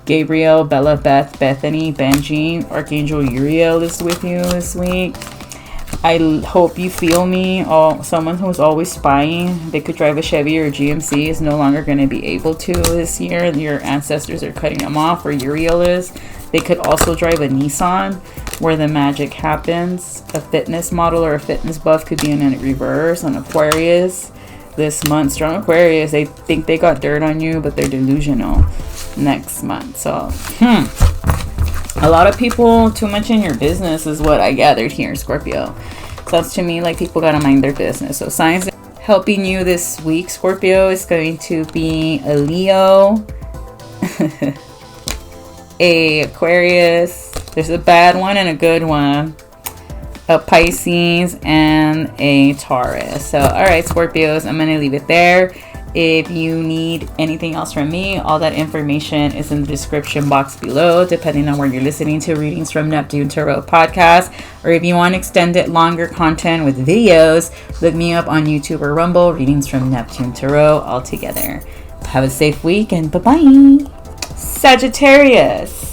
S1: Gabriel, Bella, Beth, Bethany, Benji. Archangel Uriel is with you this week. I hope you feel me. Someone who's always spying, they could drive a Chevy or a GMC, is no longer going to be able to this year. Your ancestors are cutting them off, or Uriel is. They could also drive a Nissan, where the magic happens. A fitness model or a fitness buff could be in a reverse. On Aquarius this month. Strong Aquarius, they think they got dirt on you, but they're delusional next month. So, a lot of people too much in your business is what I gathered here, Scorpio. Sounds to me like people gotta mind their business. So signs helping you this week, Scorpio, is going to be a Leo, a Aquarius, there's a bad one and a good one, a Pisces, and a Taurus. So all right, Scorpios, I'm gonna leave it there. If you need anything else from me, all that information is in the description box below, depending on where you're listening to Readings from Neptune Tarot podcast. Or if you want extended longer content with videos, look me up on YouTube or Rumble, Readings from Neptune Tarot, all together. Have a safe week and bye-bye. Sagittarius.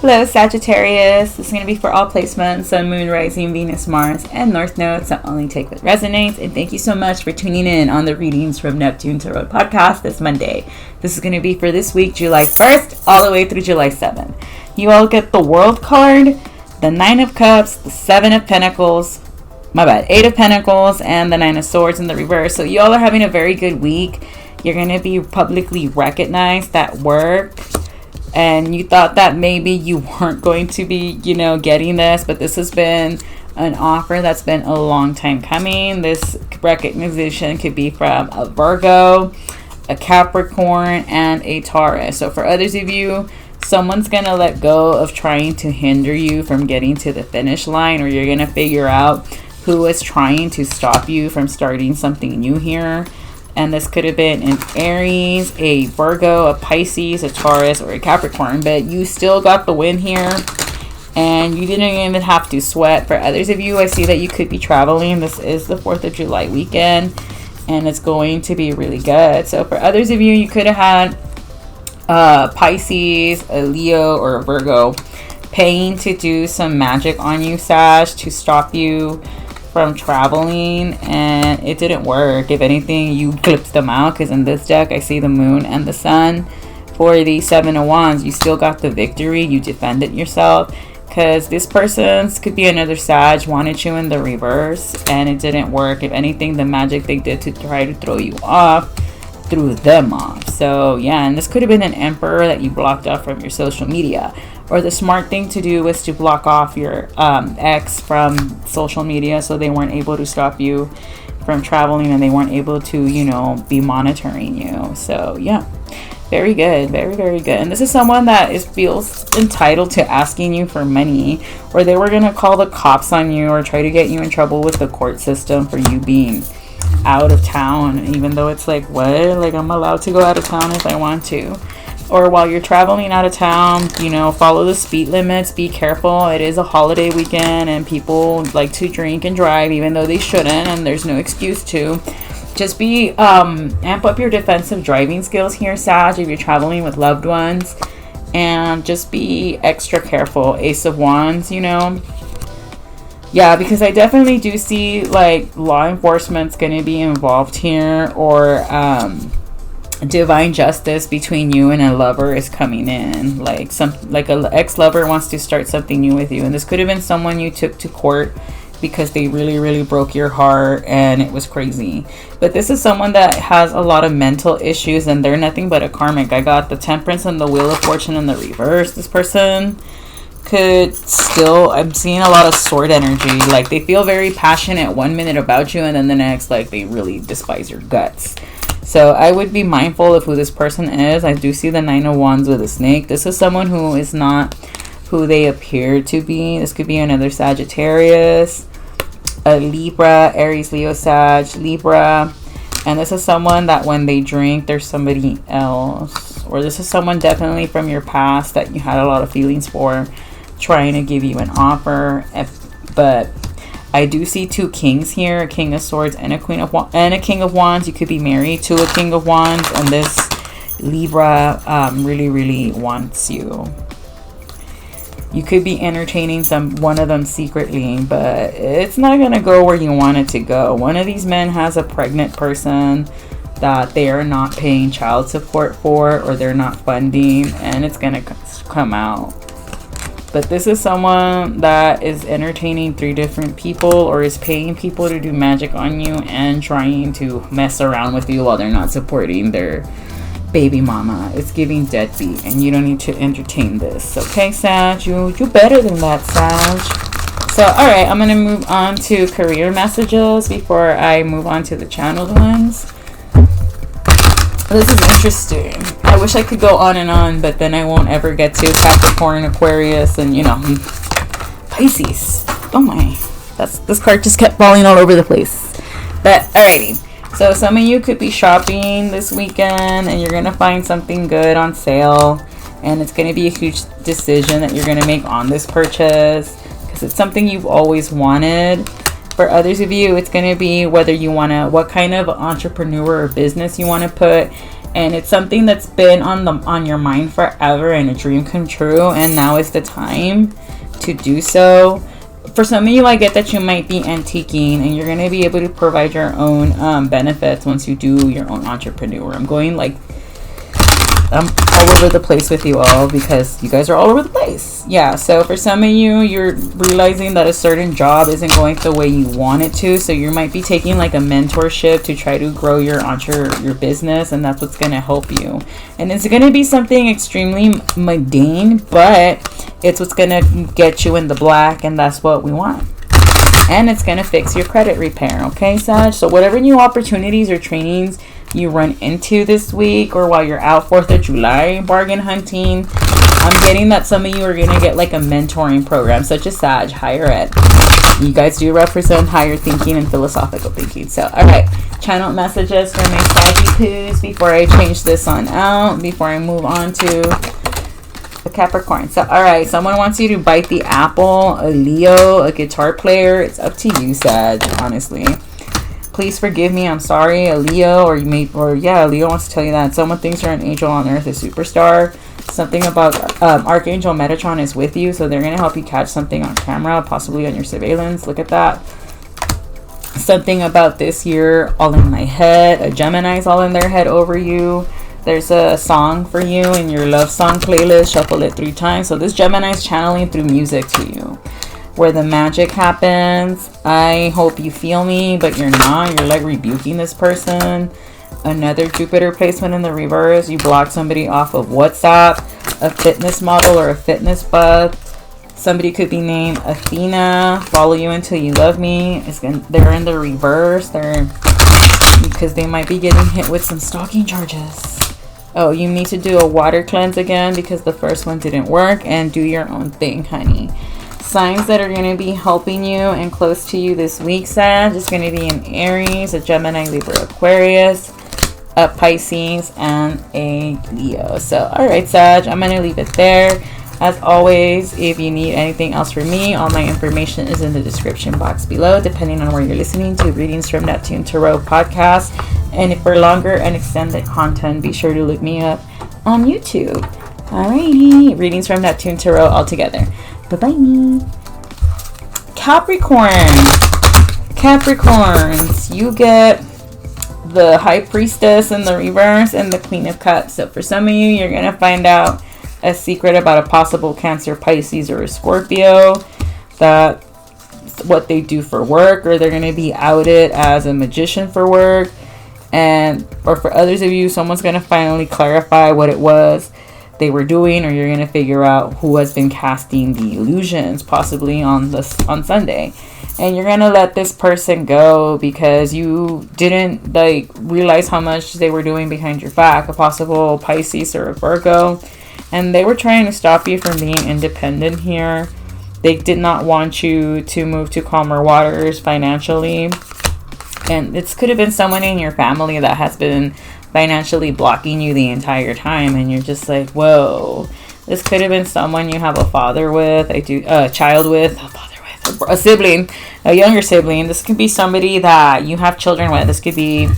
S1: Hello, Sagittarius. This is going to be for all placements, Sun, Moon, Rising, Venus, Mars, and North Nodes. So only take what resonates. And thank you so much for tuning in on the Readings from Neptune Tarot podcast this Monday. This is going to be for this week, July 1st, all the way through July 7th. You all get the World card, the 9 of Cups, the 7 of Pentacles, 8 of Pentacles, and the 9 of Swords in the reverse. So you all are having a very good week. You're going to be publicly recognized at work. And you thought that maybe you weren't going to be, getting this, but this has been an offer that's been a long time coming. This recognition could be from a Virgo, a Capricorn, and a Taurus. So for others of you, someone's going to let go of trying to hinder you from getting to the finish line, or you're going to figure out who is trying to stop you from starting something new here. And this could have been an Aries, a Virgo, a Pisces, a Taurus, or a Capricorn. But you still got the win here. And you didn't even have to sweat. For others of you, I see that you could be traveling. This is the 4th of July weekend. And it's going to be really good. So for others of you, you could have had Pisces, a Leo, or a Virgo paying to do some magic on you, Sag, to stop you from traveling, and it didn't work. If anything, you clipped them out, because in this deck I see the Moon and the Sun. For the 7 of Wands, you still got the victory. You defended yourself, because this person's could be another Sag, wanted you in the reverse, and it didn't work. If anything, the magic they did to try to throw you off threw them off. So yeah, and this could have been an Emperor that you blocked off from your social media. Or the smart thing to do was to block off your ex from social media, so they weren't able to stop you from traveling, and they weren't able to, be monitoring you. So yeah, very good, very, very good. And this is someone that feels entitled to asking you for money, or they were going to call the cops on you or try to get you in trouble with the court system for you being out of town, even though it's like, what? Like, I'm allowed to go out of town if I want to. Or while you're traveling out of town, follow the speed limits. Be careful. It is a holiday weekend, and people like to drink and drive, even though they shouldn't, and there's no excuse to. Just amp up your defensive driving skills here, Sag, if you're traveling with loved ones. And just be extra careful. Ace of Wands, Yeah, because I definitely do see, like, law enforcement's going to be involved here, or divine justice between you and a lover is coming in. Like an ex-lover wants to start something new with you, and this could have been someone you took to court because they really, really broke your heart and it was crazy. But this is someone that has a lot of mental issues, and they're nothing but a karmic. I got the Temperance and the Wheel of Fortune in the reverse. This person could still, I'm seeing a lot of sword energy. Like, they feel very passionate 1 minute about you, and then the next, like, they really despise your guts. So I would be mindful of who this person is. I do see the 9 of Wands with a snake. This is someone who is not who they appear to be. This could be another Sagittarius, a Libra, Aries, Leo, Sag, Libra. And this is someone that when they drink, there's somebody else. Or this is someone definitely from your past that you had a lot of feelings for, trying to give you an offer. But I do see 2 kings here, a King of Swords and a King of Wands. You could be married to a King of Wands, and this Libra really, really wants you. You could be entertaining one of them secretly, but it's not going to go where you want it to go. One of these men has a pregnant person that they are not paying child support for, or they're not funding, and it's going to come out. But this is someone that is entertaining 3 different people, or is paying people to do magic on you and trying to mess around with you while they're not supporting their baby mama. It's giving deadbeat, and you don't need to entertain this. Okay, Sag? You better than that, Sag. So, alright, I'm going to move on to career messages before I move on to the channeled ones. This is interesting. I wish I could go on and on, but then I won't ever get to Capricorn, Aquarius, and, Pisces. Oh my. This card just kept falling all over the place. But, alrighty. So some of you could be shopping this weekend and you're going to find something good on sale. And it's going to be a huge decision that you're going to make on this purchase because it's something you've always wanted. For others of you, it's going to be whether you want to, what kind of entrepreneur or business you want to put. And it's something that's been on your mind forever and a dream come true. And now is the time to do so. For some of you, I get that you might be antiquing and you're going to be able to provide your own benefits once you do your own entrepreneur. I'm all over the place with you all because you guys are all over the place. Yeah, so for some of you, you're realizing that a certain job isn't going the way you want it to. So you might be taking like a mentorship to try to grow your business, and that's what's going to help you. And it's going to be something extremely mundane, but it's what's going to get you in the black, and that's what we want. And it's going to fix your credit repair, okay, Sag? So whatever new opportunities or trainings you run into this week or while you're out 4th of July bargain hunting, I'm getting that some of you are going to get like a mentoring program such as Sag, higher ed. You guys do represent higher thinking and philosophical thinking. So, all right, channel messages for my Saggy poos before I change this on out, before I move on to the Capricorn. So, all right, someone wants you to bite the apple, a Leo, a guitar player. It's up to you, Sag, honestly. Please forgive me. I'm sorry. A Leo, a Leo wants to tell you that someone thinks you're an angel on earth, a superstar. Something about Archangel Metatron is with you, so they're going to help you catch something on camera, possibly on your surveillance. Look at that. Something about this year, all in my head. A Gemini's all in their head over you. There's a song for you in your love song playlist. Shuffle it 3 times. So this Gemini's channeling through music to you. Where the magic happens. I hope you feel me, but you're not. You're like rebuking this person. Another Jupiter placement in the reverse. You block somebody off of WhatsApp. A fitness model or a fitness buff. Somebody could be named Athena. Follow you until you love me. They're in the reverse. Because they might be getting hit with some stalking charges. Oh, you need to do a water cleanse again because the first one didn't work. And do your own thing, honey. Signs that are going to be helping you and close to you this week, Sag, is going to be an Aries, a Gemini, Libra, Aquarius, a Pisces, and a Leo. So, all right, Sag, I'm going to leave it there. As always, if you need anything else from me, all my information is in the description box below, depending on where you're listening to Readings from Neptune Tarot podcast. And if for longer and extended content, be sure to look me up on YouTube. Alrighty, Readings from Neptune Tarot all together. Bye-bye. Capricorns, you get the High Priestess in the reverse and the Queen of Cups. So for some of you, you're going to find out a secret about a possible Cancer, Pisces, or a Scorpio. That what they do for work, or they're going to be outed as a magician for work. Or for others of you, someone's going to finally clarify what it was they were doing, or you're going to figure out who has been casting the illusions possibly on Sunday. And you're going to let this person go because you didn't realize how much they were doing behind your back, a possible Pisces or a Virgo. And they were trying to stop you from being independent here. They did not want you to move to calmer waters financially. And this could have been someone in your family that has been financially blocking you the entire time, and you're just like, whoa. This could have been someone you have a father with, a sibling, a younger sibling. This could be somebody that you have children with. This could be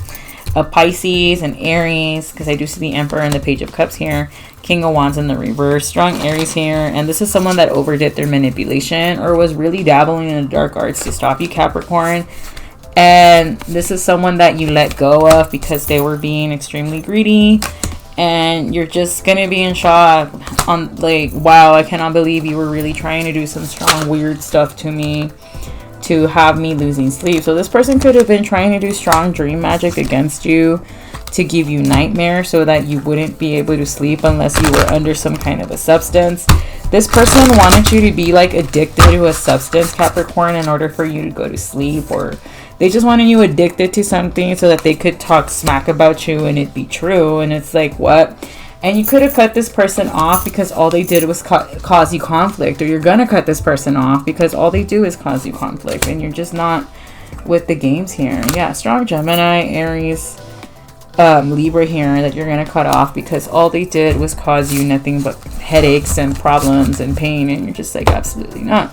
S1: a Pisces, an Aries, because I do see the Emperor and the Page of Cups here. King of Wands in the reverse, strong Aries here. And this is someone that overdid their manipulation or was really dabbling in the dark arts to stop you, Capricorn. And this is someone that you let go of because they were being extremely greedy. And you're just going to be in shock on wow, I cannot believe you were really trying to do some strong, weird stuff to me to have me losing sleep. So this person could have been trying to do strong dream magic against you to give you nightmares so that you wouldn't be able to sleep unless you were under some kind of a substance. This person wanted you to be addicted to a substance, Capricorn, in order for you to go to sleep, or they just wanted you addicted to something so that they could talk smack about you and it be true. And it's like, what? And you could have cut this person off because all they did was cause you conflict, or you're gonna cut this person off because all they do is cause you conflict, and you're just not with the games here. Yeah, strong Gemini, Aries, Libra here that you're gonna cut off because all they did was cause you nothing but headaches and problems and pain, and you're just like, absolutely not.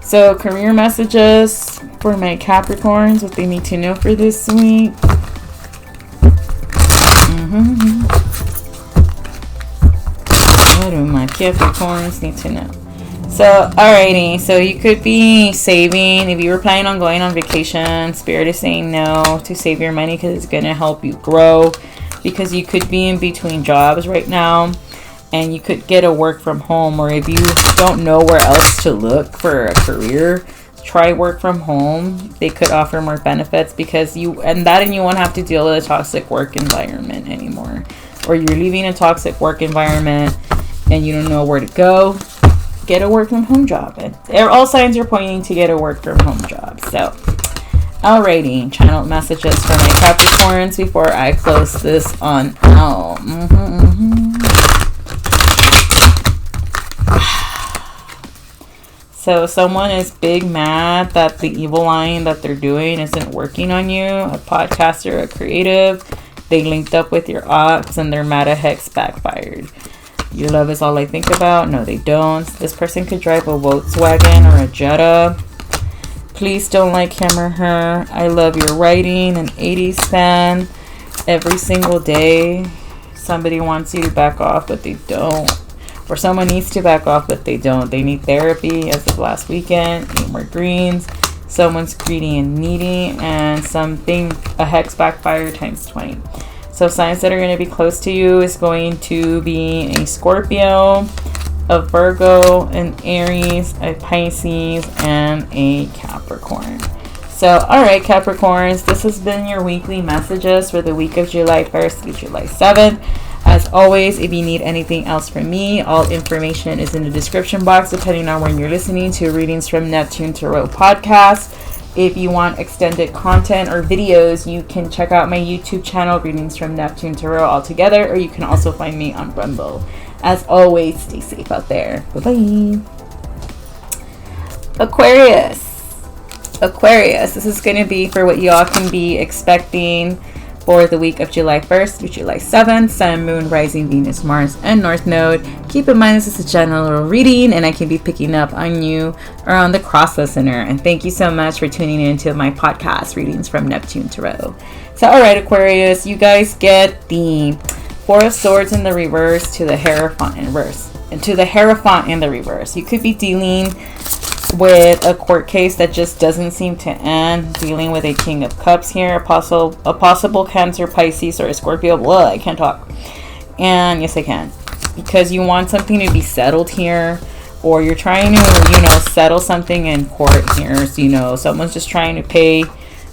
S1: So career messages for my Capricorns, what they need to know for this week. What do my Capricorns need to know? So, alrighty, so you could be saving. If you were planning on going on vacation, Spirit is saying no to save your money because it's going to help you grow. Because you could be in between jobs right now and you could get a work from home. Or if you don't know where else to look for a career, try work from home. They could offer more benefits because you won't have to deal with a toxic work environment anymore. Or you're leaving a toxic work environment and you don't know where to go. Get a work from home job. All signs are pointing to get a work from home job. So, alrighty, channel messages for my Capricorns before I close this on out. So someone is big mad that the evil line that they're doing isn't working on you. A podcaster, a creative. They linked up with your ops and their mad hex backfired. Your love is all I think about. No, they don't. This person could drive a Volkswagen or a Jetta. Please don't like him or her. I love your writing. An 80s fan. Every single day, somebody wants you to back off, but they don't. Or someone needs to back off, but they don't. They need therapy as of last weekend. 8 more greens. Someone's greedy and needy. And a hex backfire times 20. So signs that are going to be close to you is going to be a Scorpio, a Virgo, an Aries, a Pisces, and a Capricorn. So, alright Capricorns, this has been your weekly messages for the week of July 1st to July 7th. As always, if you need anything else from me, all information is in the description box depending on when you're listening to Readings from Neptune Tarot podcast. If you want extended content or videos, you can check out my YouTube channel, Readings from Neptune Tarot altogether, or you can also find me on Rumble. As always, stay safe out there. Bye-bye. Aquarius, this is going to be for what y'all can be expecting for the week of July 1st through July 7th. Sun, Moon, Rising, Venus, Mars, and North Node. Keep in mind this is a general reading and I can be picking up on you or on the cross listener. And thank you so much for tuning in to my podcast, Readings from Neptune Tarot. So, alright Aquarius, you guys get the Four of Swords in the reverse to the Hierophant in reverse. And to the Hierophant in the reverse. You could be dealing with a court case that just doesn't seem to end, dealing with a King of Cups here, a possible Cancer, Pisces, or a Scorpio. Blah, I can't talk. And yes, I can. Because you want something to be settled here, or you're trying to, settle something in court here. So, someone's just trying to pay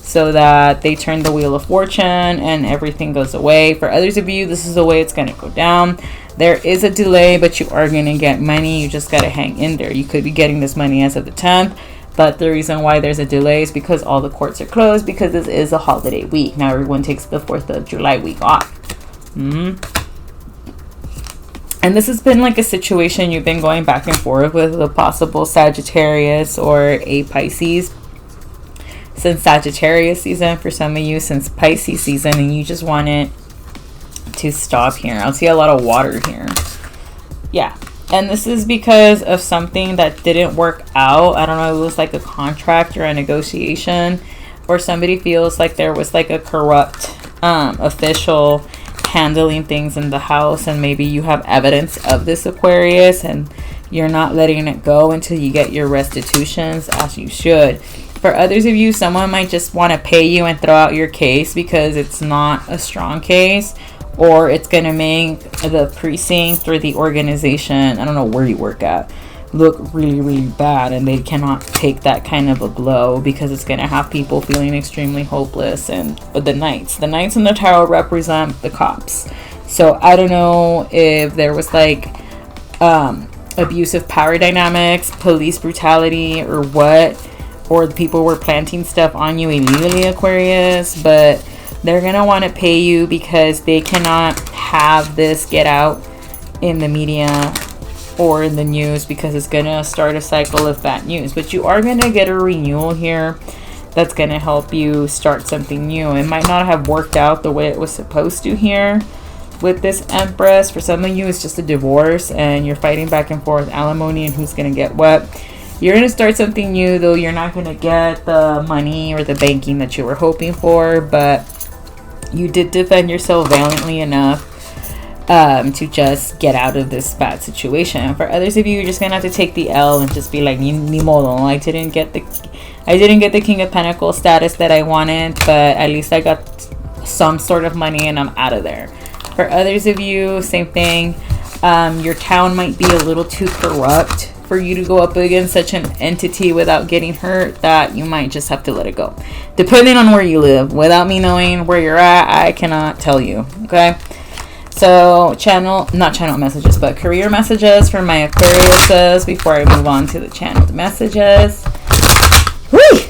S1: so that they turn the wheel of fortune and everything goes away. For others of you, this is the way it's going to go down. There is a delay, but you are going to get money. You just got to hang in there. You could be getting this money as of the 10th, but the reason why there's a delay is because all the courts are closed because this is a holiday week. Now everyone takes the 4th of July week off. And this has been like a situation you've been going back and forth with a possible Sagittarius or a Pisces. Since Sagittarius season for some of you, since Pisces season, and you just want it to stop here. I'll see a lot of water here. Yeah. And this is because of something that didn't work out. I don't know, it was like a contract or a negotiation, or somebody feels like there was like a corrupt official handling things in the house, and maybe you have evidence of this, Aquarius, and you're not letting it go until you get your restitutions, as you should. For others of you, someone might just want to pay you and throw out your case because it's not a strong case, or it's going to make the precinct or the organization, I don't know where you work at, look really, really bad, and they cannot take that kind of a blow because it's going to have people feeling extremely hopeless. But the knights in the tarot represent the cops. So I don't know if there was like abusive power dynamics, police brutality, or what, or the people were planting stuff on you illegally, Aquarius, but they're going to want to pay you because they cannot have this get out in the media or in the news because it's going to start a cycle of bad news. But you are going to get a renewal here. that's going to help you start something new. It might not have worked out the way it was supposed to here with this Empress. For some of you, it's just a divorce and you're fighting back and forth alimony and who's going to get what. You're going to start something new, though you're not going to get the money or the banking that you were hoping for, but you did defend yourself valiantly enough to just get out of this bad situation. For others of you, you're just gonna have to take the L and just be like, ni modo. I didn't get the King of Pentacles status that I wanted, but at least I got some sort of money and I'm out of there. For others of you, same thing. Your town might be a little too corrupt for you to go up against such an entity without getting hurt, that you might just have to let it go, depending on where you live. Without me knowing where you're at, I cannot tell you. Okay, so not channel messages, but career messages for my Aquariuses before I move on to the channeled messages. Whee!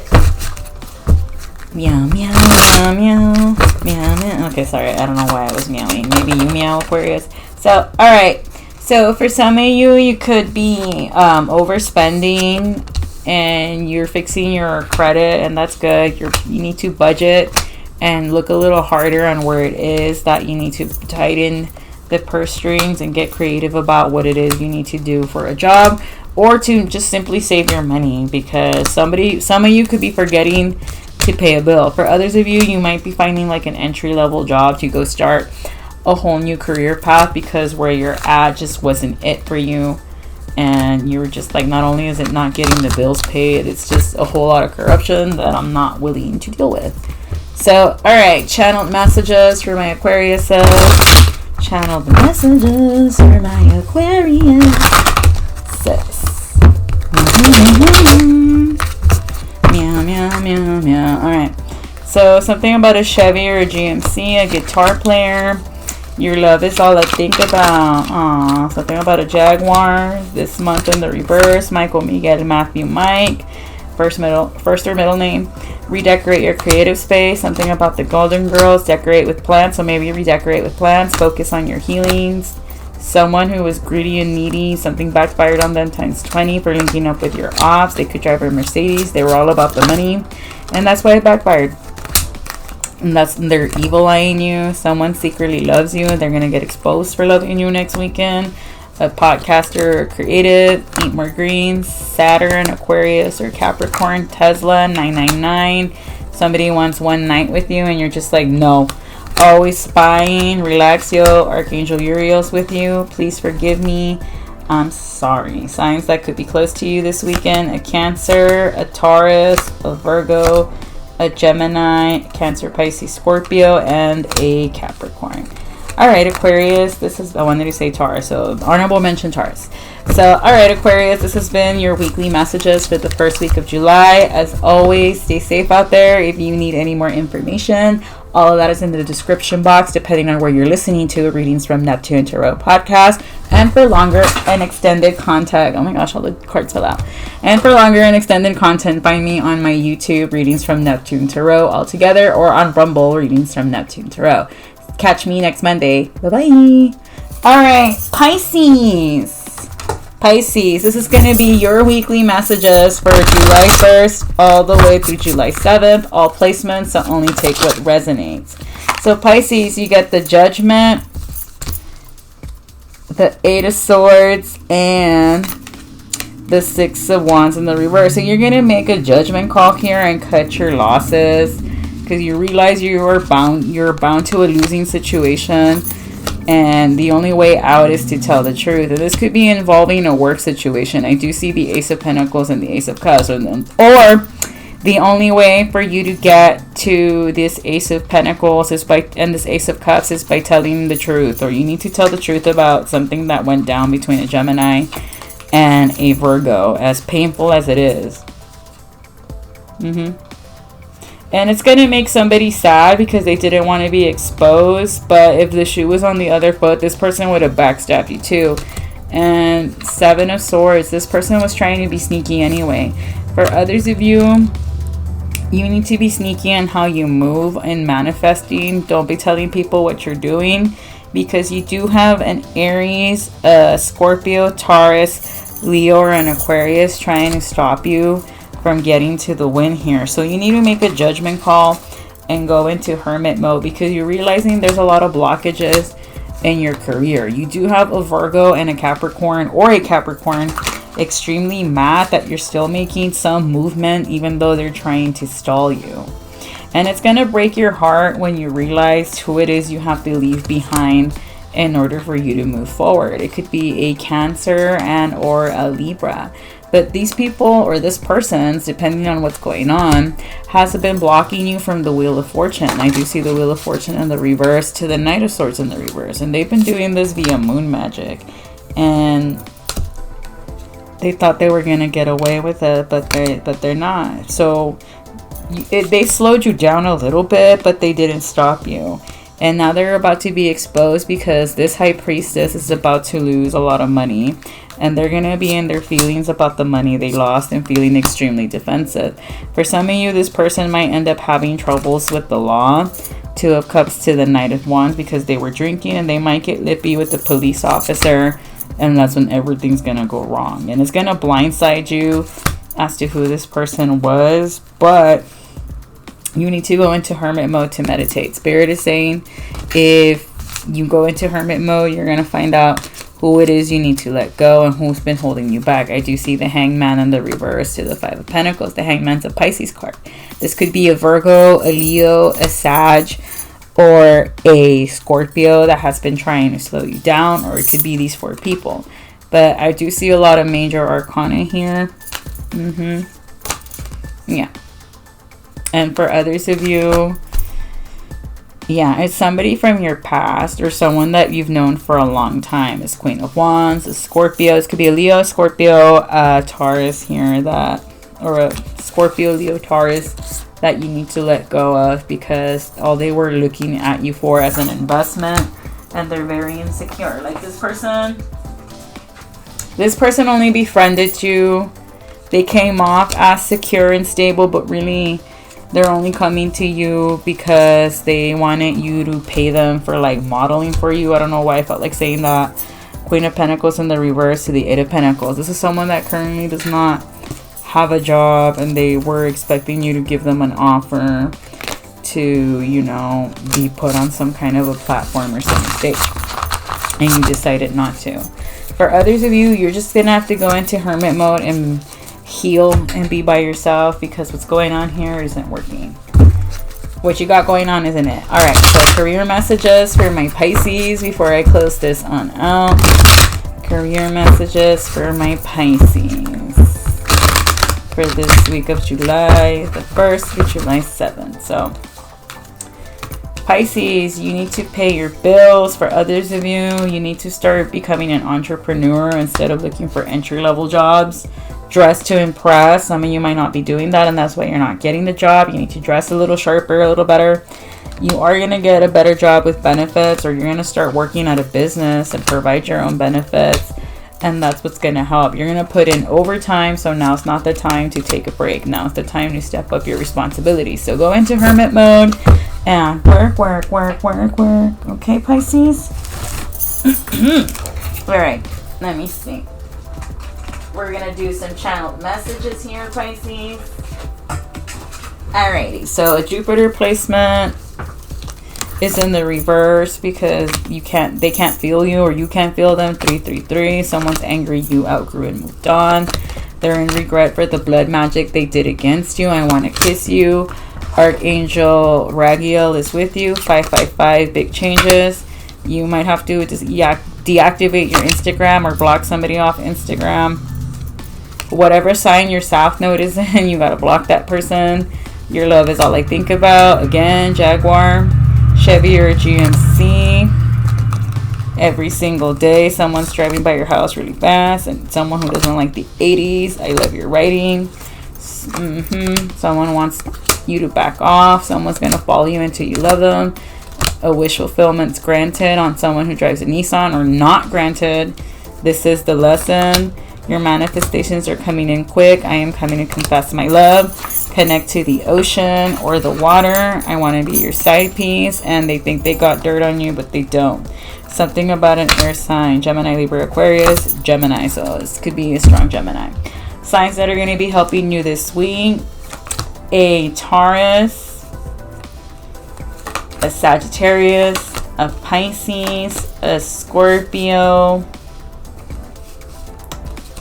S1: Meow, meow, meow, meow, meow, meow. Okay, sorry, I don't know why I was meowing. Maybe you meow, Aquarius. So, all right. So for some of you, you could be overspending and you're fixing your credit, and that's good. You need to budget and look a little harder on where it is that you need to tighten the purse strings and get creative about what it is you need to do for a job, or to just simply save your money, because some of you could be forgetting to pay a bill. For others of you, you might be finding like an entry-level job to go start a whole new career path, because where you're at just wasn't it for you, and you were just like, not only is it not getting the bills paid, it's just a whole lot of corruption that I'm not willing to deal with. So, all right, channeled messages for my Aquariuses. Channeled messages for my Aquarius. Meow, meow, meow, meow. All right. So, something about a Chevy or a GMC, a guitar player. Your love is all I think about. Aww. Something about a Jaguar. This month in the reverse. Michael, Miguel, Matthew, Mike. First or middle name. Redecorate your creative space. Something about the Golden Girls. Decorate with plants. So maybe redecorate with plants. Focus on your healings. Someone who was greedy and needy. Something backfired on them times 20 for linking up with your ops. They could drive a Mercedes. They were all about the money, and that's why it backfired. And they're evil eyeing you. Someone secretly loves you. They're gonna get exposed for loving you next weekend. A podcaster or creative. Eat more greens. Saturn, Aquarius, or Capricorn. Tesla, 999. Somebody wants one night with you and you're just like, no. Always spying. Relaxio, Archangel Uriel's with you. Please forgive me. I'm sorry. Signs that could be close to you this weekend. A Cancer, a Taurus, a Virgo, a Gemini, Cancer, Pisces, Scorpio, and a Capricorn. All right, Aquarius, I wanted to say Taurus, so honorable mention Taurus. So, all right, Aquarius, this has been your weekly messages for the first week of July. As always, stay safe out there. If you need any more information, all of that is in the description box, depending on where you're listening to Readings from Neptune Tarot podcast. And for longer and extended content, oh my gosh, all the cards fell out. And for longer and extended content, find me on my YouTube, Readings from Neptune Tarot altogether, or on Rumble, Readings from Neptune Tarot. Catch me next Monday. Bye-bye. All right, Pisces, this is going to be your weekly messages for July 1st all the way through July 7th. All placements, so only take what resonates. So Pisces, you get the Judgment, the 8 of Swords, and the 6 of Wands in the reverse. So you're going to make a judgment call here and cut your losses, because you realize you're bound to a losing situation, and the only way out is to tell the truth. And this could be involving a work situation. I do see the Ace of Pentacles and the Ace of Cups, or the only way for you to get to this Ace of Pentacles and this Ace of Cups is by telling the truth, or you need to tell the truth about something that went down between a Gemini and a Virgo, as painful as it is. And it's going to make somebody sad because they didn't want to be exposed. But if the shoe was on the other foot, this person would have backstabbed you too. And 7 of Swords, this person was trying to be sneaky anyway. For others of you, you need to be sneaky on how you move in manifesting. Don't be telling people what you're doing, because you do have an Aries, Scorpio, Taurus, Leo, or an Aquarius trying to stop you from getting to the win here. So you need to make a judgment call and go into hermit mode, because you're realizing there's a lot of blockages in your career. You do have a Virgo and a Capricorn, or a Capricorn, extremely mad that you're still making some movement even though they're trying to stall you. And it's gonna break your heart when you realize who it is you have to leave behind in order for you to move forward. It could be a Cancer and or a Libra. But these people, or this person's, depending on what's going on, has been blocking you from the Wheel of Fortune. I do see the Wheel of Fortune in the reverse to the Knight of Swords in the reverse. And they've been doing this via moon magic. And they thought they were going to get away with it, but they're not. So they slowed you down a little bit, but they didn't stop you. And now they're about to be exposed, because this High Priestess is about to lose a lot of money. And they're going to be in their feelings about the money they lost and feeling extremely defensive. For some of you, this person might end up having troubles with the law. 2 of Cups to the Knight of Wands, because they were drinking and they might get lippy with the police officer. And that's when everything's going to go wrong. And it's going to blindside you as to who this person was. But you need to go into hermit mode to meditate. Spirit is saying if you go into hermit mode, you're going to find out who it is you need to let go and who's been holding you back. I do see the Hangman in the reverse to the 5 of Pentacles. The Hangman's a Pisces card. This could be a Virgo, a Leo, a Sag, or a Scorpio that has been trying to slow you down, or it could be these 4 people. But I do see a lot of major arcana here. Yeah. And for others of you, yeah, it's somebody from your past or someone that you've known for a long time. It's Queen of Wands, a Scorpio. This could be a Leo, Scorpio, Taurus here, that, or a Scorpio, Leo, Taurus that you need to let go of, because all they were looking at you for as an investment, and they're very insecure. Like this person only befriended you. They came off as secure and stable, but really they're only coming to you because they wanted you to pay them for like modeling for you. I don't know why I felt like saying that. Queen of Pentacles in the reverse to the 8 of Pentacles. This is someone that currently does not have a job, and they were expecting you to give them an offer to, you know, be put on some kind of a platform or some stage, and you decided not to. For others of you, you're just gonna have to go into hermit mode and heal and be by yourself, because what's going on here isn't working. What you got going on isn't it. All right, so career messages for my Pisces before I close this on out. Career messages for my Pisces for this week of July the 1st to July 7th. So Pisces, you need to pay your bills. For others of you, you need to start becoming an entrepreneur instead of looking for entry-level jobs. Dress to impress. Some of you might not be doing that, and that's why you're not getting the job. You need to dress a little sharper, a little better. You are going to get a better job with benefits, or you're going to start working at a business and provide your own benefits, and that's what's going to help. You're going to put in overtime, so now's not the time to take a break. Now's the time to step up your responsibilities. So go into hermit mode and work. Okay, Pisces? All right, let me see. We're going to do some channeled messages here, Pisces. Alrighty, so a Jupiter placement is in the reverse because they can't feel you, or you can't feel them. 333. Someone's angry, you outgrew and moved on. They're in regret for the blood magic they did against you. I want to kiss you. Archangel Ragiel is with you. 555. Big changes. You might have to just deactivate your Instagram or block somebody off Instagram. Whatever sign your South Node is in, you gotta block that person. Your love is all I think about. Again, Jaguar, Chevy, or GMC. Every single day, someone's driving by your house really fast, and someone who doesn't like the 80s. I love your writing. Someone wants you to back off. Someone's gonna follow you until you love them. A wish fulfillment's granted on someone who drives a Nissan, or not granted. This is the lesson. Your manifestations are coming in quick. I am coming to confess my love. Connect to the ocean or the water. I want to be your side piece. And they think they got dirt on you, but they don't. Something about an air sign. Gemini, Libra, Aquarius, Gemini. So this could be a strong Gemini. Signs that are going to be helping you this week: a Taurus, a Sagittarius, a Pisces, a Scorpio,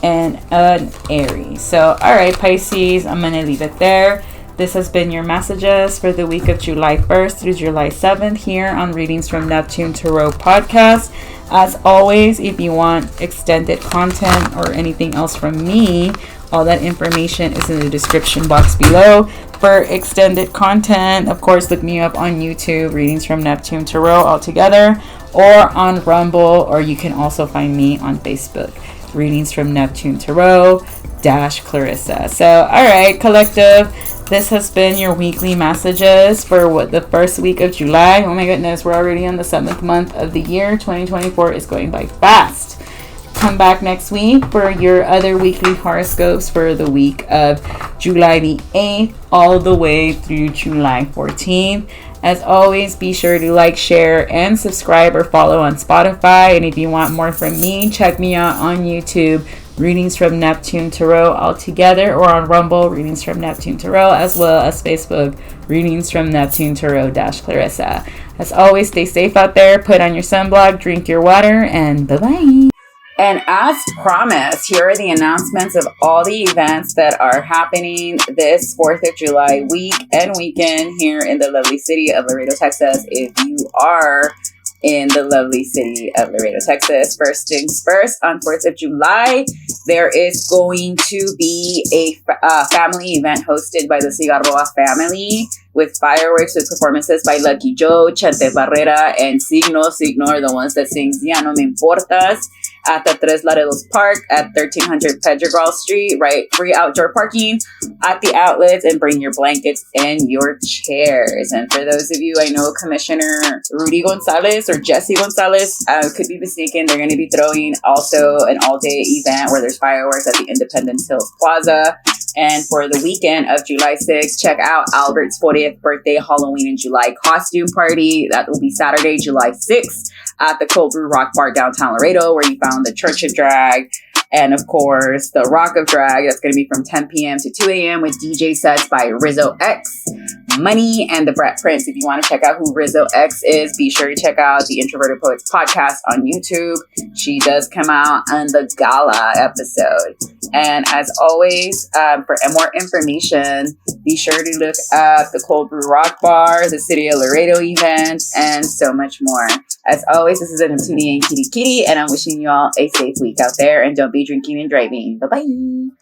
S1: and an Aries. So, all right, Pisces, I'm going to leave it there. This has been your messages for the week of July 1st through July 7th here on Readings from Neptune Tarot podcast. As always, if you want extended content or anything else from me, all that information is in the description box below. For extended content, of course, look me up on YouTube, Readings from Neptune Tarot altogether, or on Rumble, or you can also find me on Facebook, Readings from Neptune Tarot Clarissa. So, all right, collective, this has been your weekly messages for the first week of July. Oh my goodness, we're already on the 7th month of the year. 2024 is going by fast. Come back next week for your other weekly horoscopes for the week of July the 8th all the way through July 14th. As always, be sure to like, share, and subscribe or follow on Spotify. And if you want more from me, check me out on YouTube, Readings from Neptune Tarot altogether, or on Rumble, Readings from Neptune Tarot, as well as Facebook, Readings from Neptune Tarot Clarissa. As always, stay safe out there, put on your sunblock, drink your water, and bye-bye. And as promised, here are the announcements of all the events that are happening this 4th of July week and weekend here in the lovely city of Laredo, Texas. If you are in the lovely city of Laredo, Texas, first things first, on 4th of July, there is going to be a family event hosted by the Cigarroa family with fireworks, with performances by Lucky Joe, Chente Barrera, and Signo are the ones that sing Ya No Me Importas, at the Tres Laredos Park at 1300 Pedregal Street, right? Free outdoor parking at the outlets, and bring your blankets and your chairs. And for those of you, I know Commissioner Rudy Gonzalez or Jesse Gonzalez, could be mistaken. They're going to be throwing also an all-day event where there's fireworks at the Independence Hills Plaza. And for the weekend of July 6th, check out Albert's 40th birthday Halloween in July costume party. That will be Saturday, July 6th at the Cold Brew Rock Bar downtown Laredo, where you found the Church of Drag and, of course, the Rock of Drag. That's going to be from 10 p.m. to 2 a.m. with DJ sets by Rizzo X, Money, and the Brett Prince. If you want to check out who Rizzo X is, be sure to check out the Introverted Poets podcast on YouTube. She does come out on the gala episode. And as always, for more information, be sure to look at the Cold Brew Rock Bar, the City of Laredo event, and so much more. As always, this is the Neptunian Kitty Kitty, and I'm wishing you all a safe week out there, and don't be drinking and driving. Bye-bye.